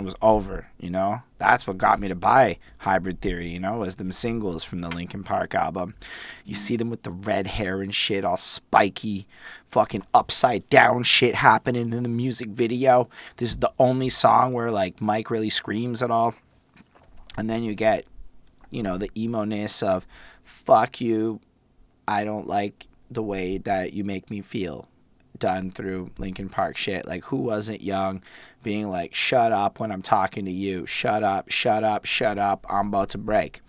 was over, you know? That's what got me to buy Hybrid Theory, you know, was them singles from the Linkin Park album. You see them with the red hair and shit, all spiky, fucking upside down shit happening in the music video. This is the only song where like Mike really screams at all. And then you get, you know, the emo-ness of fuck you, I don't like the way that you make me feel, done through Linkin Park shit. Like, who wasn't young being like, shut up when I'm talking to you, shut up, shut up, shut up, I'm about to break.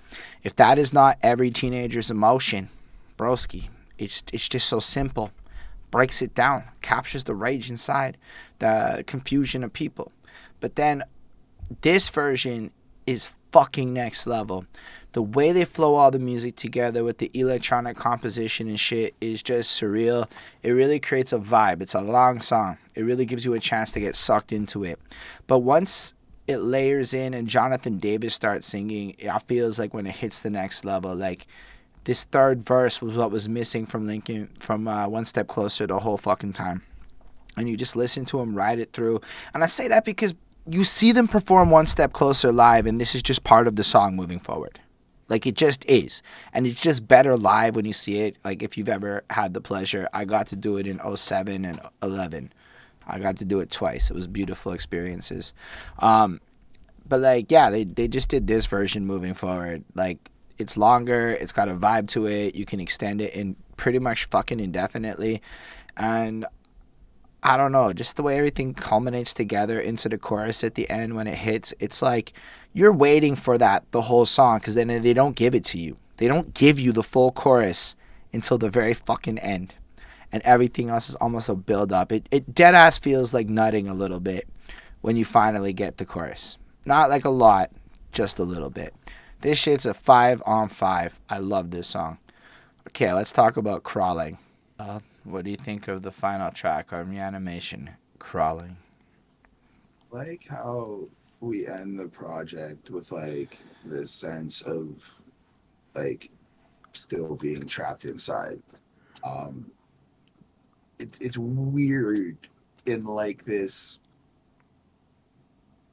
If that is not every teenager's emotion, broski, it's just so simple. Breaks it down, captures the rage inside, the confusion of people. But then this version is fucking next level. The way they flow all the music together with the electronic composition and shit is just surreal. It really creates a vibe. It's a long song. It really gives you a chance to get sucked into it. But once it layers in and Jonathan Davis starts singing, it feels like when it hits the next level, like this third verse was what was missing from Lincoln, from One Step Closer the whole fucking time. And you just listen to him ride it through. And I say that because you see them perform One Step Closer live, and this is just part of the song moving forward. Like, it just is. And it's just better live when you see it. Like, if you've ever had the pleasure, I got to do it in '07 and '11. I got to do it twice. It was beautiful experiences. But, like, yeah, they just did this version moving forward. Like, it's longer. It's got a vibe to it. You can extend it in pretty much fucking indefinitely. And I don't know, just the way everything culminates together into the chorus at the end when it hits, it's like you're waiting for that the whole song, because then they don't give it to you. They don't give you the full chorus until the very fucking end. and everything else is almost a build up. It dead ass feels like nutting a little bit when you finally get the chorus. Not like a lot, just a little bit. This shit's a 5 on 5. I love this song. Okay, let's talk about Krwlng. What do you think of the final track on Reanimation, Krwlng? Like how we end the project with like this sense of like still being trapped inside. Um, it's weird in like this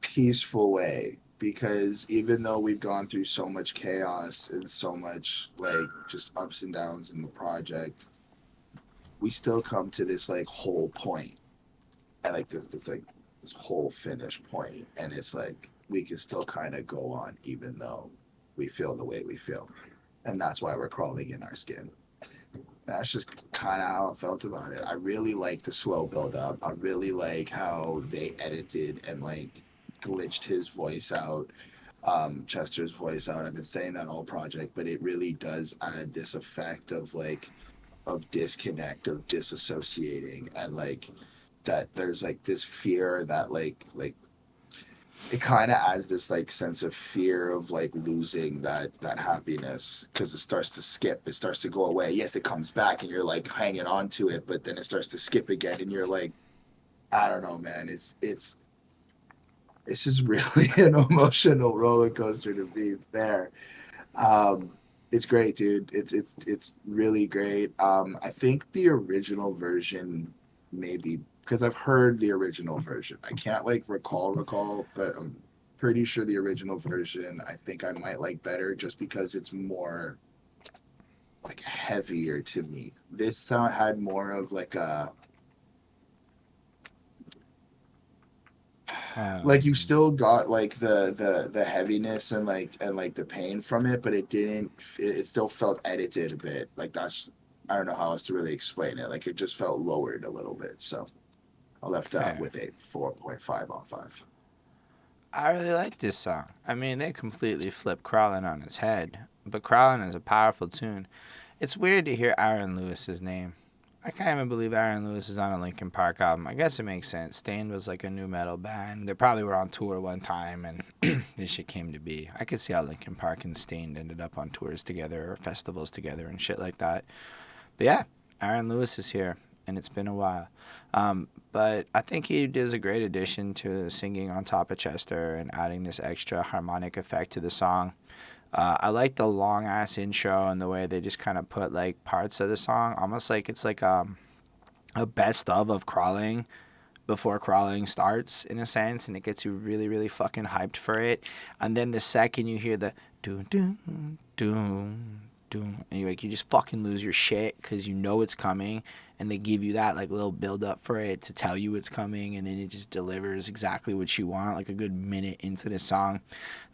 peaceful way because even though we've gone through so much chaos and so much like just ups and downs in the project, we still come to this like whole point and like this like this whole finish point, and it's like we can still kind of go on even though we feel the way we feel, and that's why we're crawling in our skin. That's just kind of how I felt about it. I really like the slow build up. I really like how they edited and like glitched his voice out, Chester's voice out. I've been saying that all project, but it really does add this effect of like of disconnect, of disassociating, and like that there's like this fear that like it kind of adds this like sense of fear of like losing that happiness because it starts to skip, it starts to go away. Yes, it comes back and you're like hanging on to it, but then it starts to skip again and you're like, I don't know, man. It's just really an emotional roller coaster, to be fair. um it's great, dude. It's really great. I think the original version, maybe because I've heard the original version. I can't like recall, but I'm pretty sure the original version I think I might like better just because it's more like heavier to me. This sound had more of like you Um, still got like the heaviness and like the pain from it, but it didn't. It still felt edited a bit. Like that's, I don't know how else to really explain it. Like it just felt lowered a little bit. So I left that Fair. with a 4.5 on 5. I really like this song. I mean, they completely flipped Krwlng on its head, but Krwlng is a powerful tune. It's weird to hear Aaron Lewis's name. I can't even believe Aaron Lewis is on a Linkin Park album. I guess it makes sense. Stained was like a new metal band. They probably were on tour one time, and this shit came to be. I could see how Linkin Park and Stained ended up on tours together or festivals together and shit like that. But yeah, Aaron Lewis is here, and it's been a while. But I think he does a great addition to singing on top of Chester and adding this extra harmonic effect to the song. I like the long ass intro and the way they just kind of put like parts of the song, almost like it's like a best of Krwlng before Krwlng starts in a sense, and it gets you really really fucking hyped for it. And then the second you hear the doom doom doom doom, and you just fucking lose your shit because you know it's coming, and they give you that like little build up for it to tell you it's coming, and then it just delivers exactly what you want like a good minute into the song.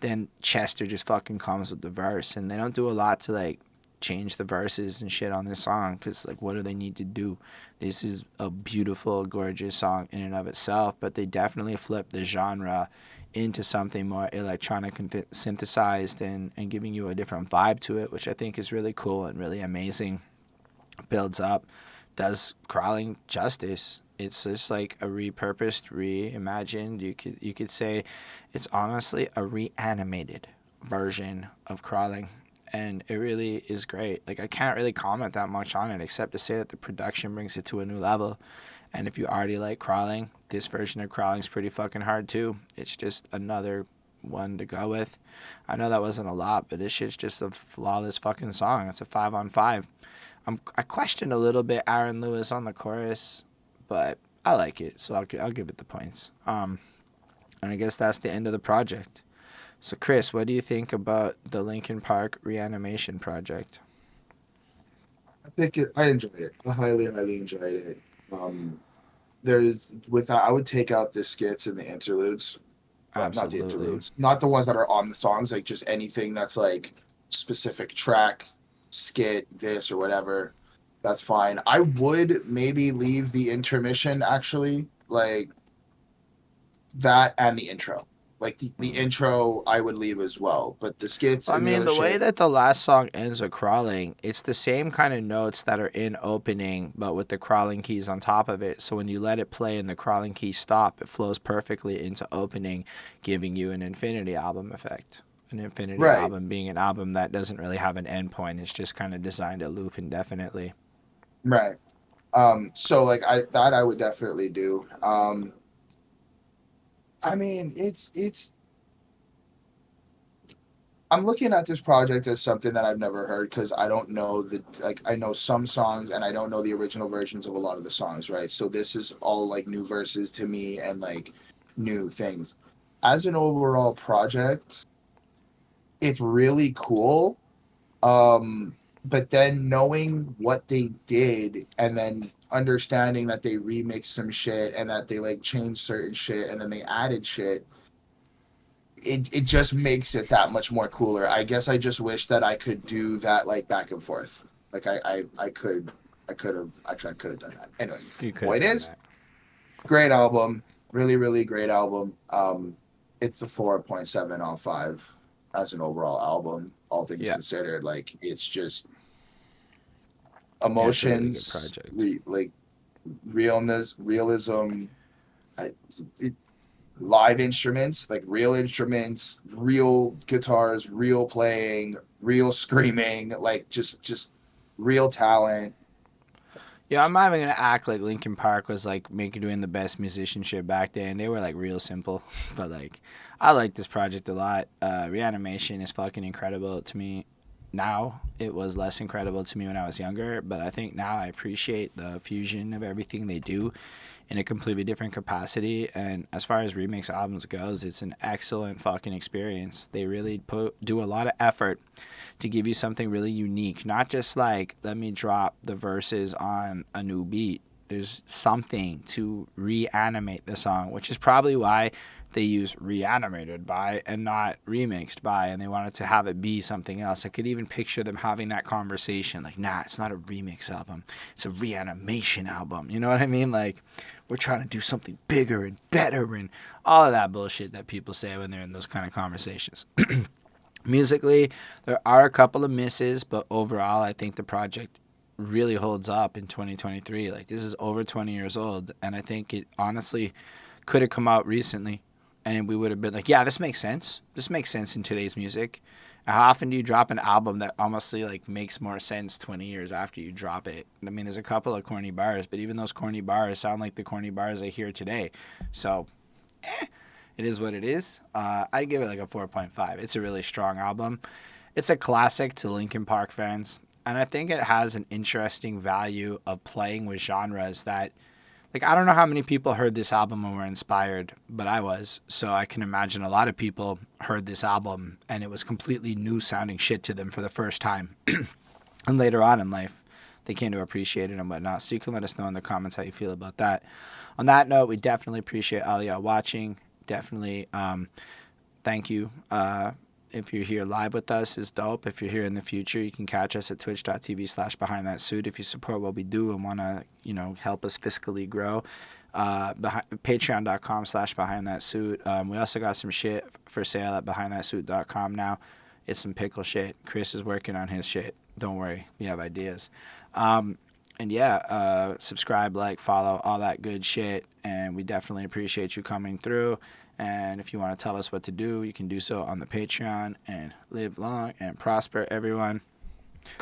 Then Chester just fucking comes with the verse, and they don't do a lot to like change the verses and shit on this song because like what do they need to do? This is a beautiful gorgeous song in and of itself, but they definitely flip the genre into something more electronic and synthesized, and giving you a different vibe to it, which I think is really cool and really amazing. Builds up, does Krwlng justice. It's just like a repurposed, reimagined. You could say it's honestly a reanimated version of Krwlng, and it really is great. Like I can't really comment that much on it except to say that the production brings it to a new level. And if you already like Krwlng, this version of Krwling's pretty fucking hard too. It's just another one to go with. I know that wasn't a lot, but this shit's just a flawless fucking song. It's a 5 on 5. I questioned a little bit Aaron Lewis on the chorus, but I like it, so I'll give it the points. And I guess that's the end of the project. So Chris, what do you think about the Linkin Park Reanimation project? I enjoyed it. I highly enjoyed it. Um, there's without I would take out the skits and the interludes. Well, not the Absolutely. interludes, not the ones that are on the songs. Like just anything that's like specific track, skit, this or whatever. That's fine. I would maybe leave the intermission actually, like that and the intro. like the intro I would leave as well, but the skits I and the mean, other the way shit. that the last song ends with Krwlng, it's the same kind of notes that are in opening, but with the Krwlng keys on top of it. So when you let it play and the Krwlng keys stop, it flows perfectly into opening, giving you an infinity album effect. An infinity Right. album being an album that doesn't really have an endpoint. It's just kind of designed to loop indefinitely. Right. So like I would definitely do. I mean, it's I'm looking at this project as something that I've never heard because I don't know I know some songs and I don't know the original versions of a lot of the songs, right? So this is all like new verses to me and like new things. As an overall project, it's really cool. But then knowing what they did and then understanding that they remixed some shit and that they like changed certain shit and then they added shit, it just makes it that much more cooler. I guess I just wish that I could do that like back and forth. Like I could have actually I could have done that. Anyway, You could have point done is, that. great album. Really, really great album. It's a 4.7 on 5 as an overall album, all things Yeah. considered. Like it's just Yeah, it's a really good emotions, project. like realness, realism, I, it, live instruments, like real instruments, real guitars, real playing, real screaming, like just real talent. Yeah, I'm not even gonna act like Linkin Park was like making doing the best musicianship back then. They were like real simple, but like I like this project a lot. Reanimation is fucking incredible to me. Now it was less incredible to me when I was younger, but I think now I appreciate the fusion of everything they do in a completely different capacity. And as far as remix albums goes, it's an excellent fucking experience. They really do a lot of effort to give you something really unique, not just like let me drop the verses on a new beat. There's something to reanimate the song, which is probably why they use reanimated by and not remixed by, and they wanted to have it be something else. I could even picture them having that conversation like, nah, it's not a remix album, it's a reanimation album. You know what I mean? Like, we're trying to do something bigger and better and all of that bullshit that people say when they're in those kind of conversations. Musically, there are a couple of misses, but overall, I think the project really holds up in 2023. Like, this is over 20 years old, and I think it honestly could have come out recently, and we would have been like, yeah, this makes sense. This makes sense in today's music. How often do you drop an album that honestly like makes more sense 20 years after you drop it? I mean, there's a couple of corny bars, but even those corny bars sound like the corny bars I hear today. So, it is what it is. I give it like a 4.5. It's a really strong album. It's a classic to Linkin Park fans, and I think it has an interesting value of playing with genres that, like, I don't know how many people heard this album and were inspired, but I was. So I can imagine a lot of people heard this album and it was completely new sounding shit to them for the first time. And later on in life, they came to appreciate it and whatnot. So you can let us know in the comments how you feel about that. On that note, we definitely appreciate all y'all watching. Definitely thank you. If you're here live with us, is dope. If you're here in the future, you can catch us at twitch.tv/behindthatsuit. If you support what we do and want to, help us fiscally grow, patreon.com/behindthatsuit. We also got some shit for sale at behindthatsuit.com now. It's some pickle shit. Chris is working on his shit. Don't worry, we have ideas. And yeah, subscribe, like, follow, all that good shit. And we definitely appreciate you coming through. And if you want to tell us what to do, you can do so on the Patreon. And live long and prosper, everyone.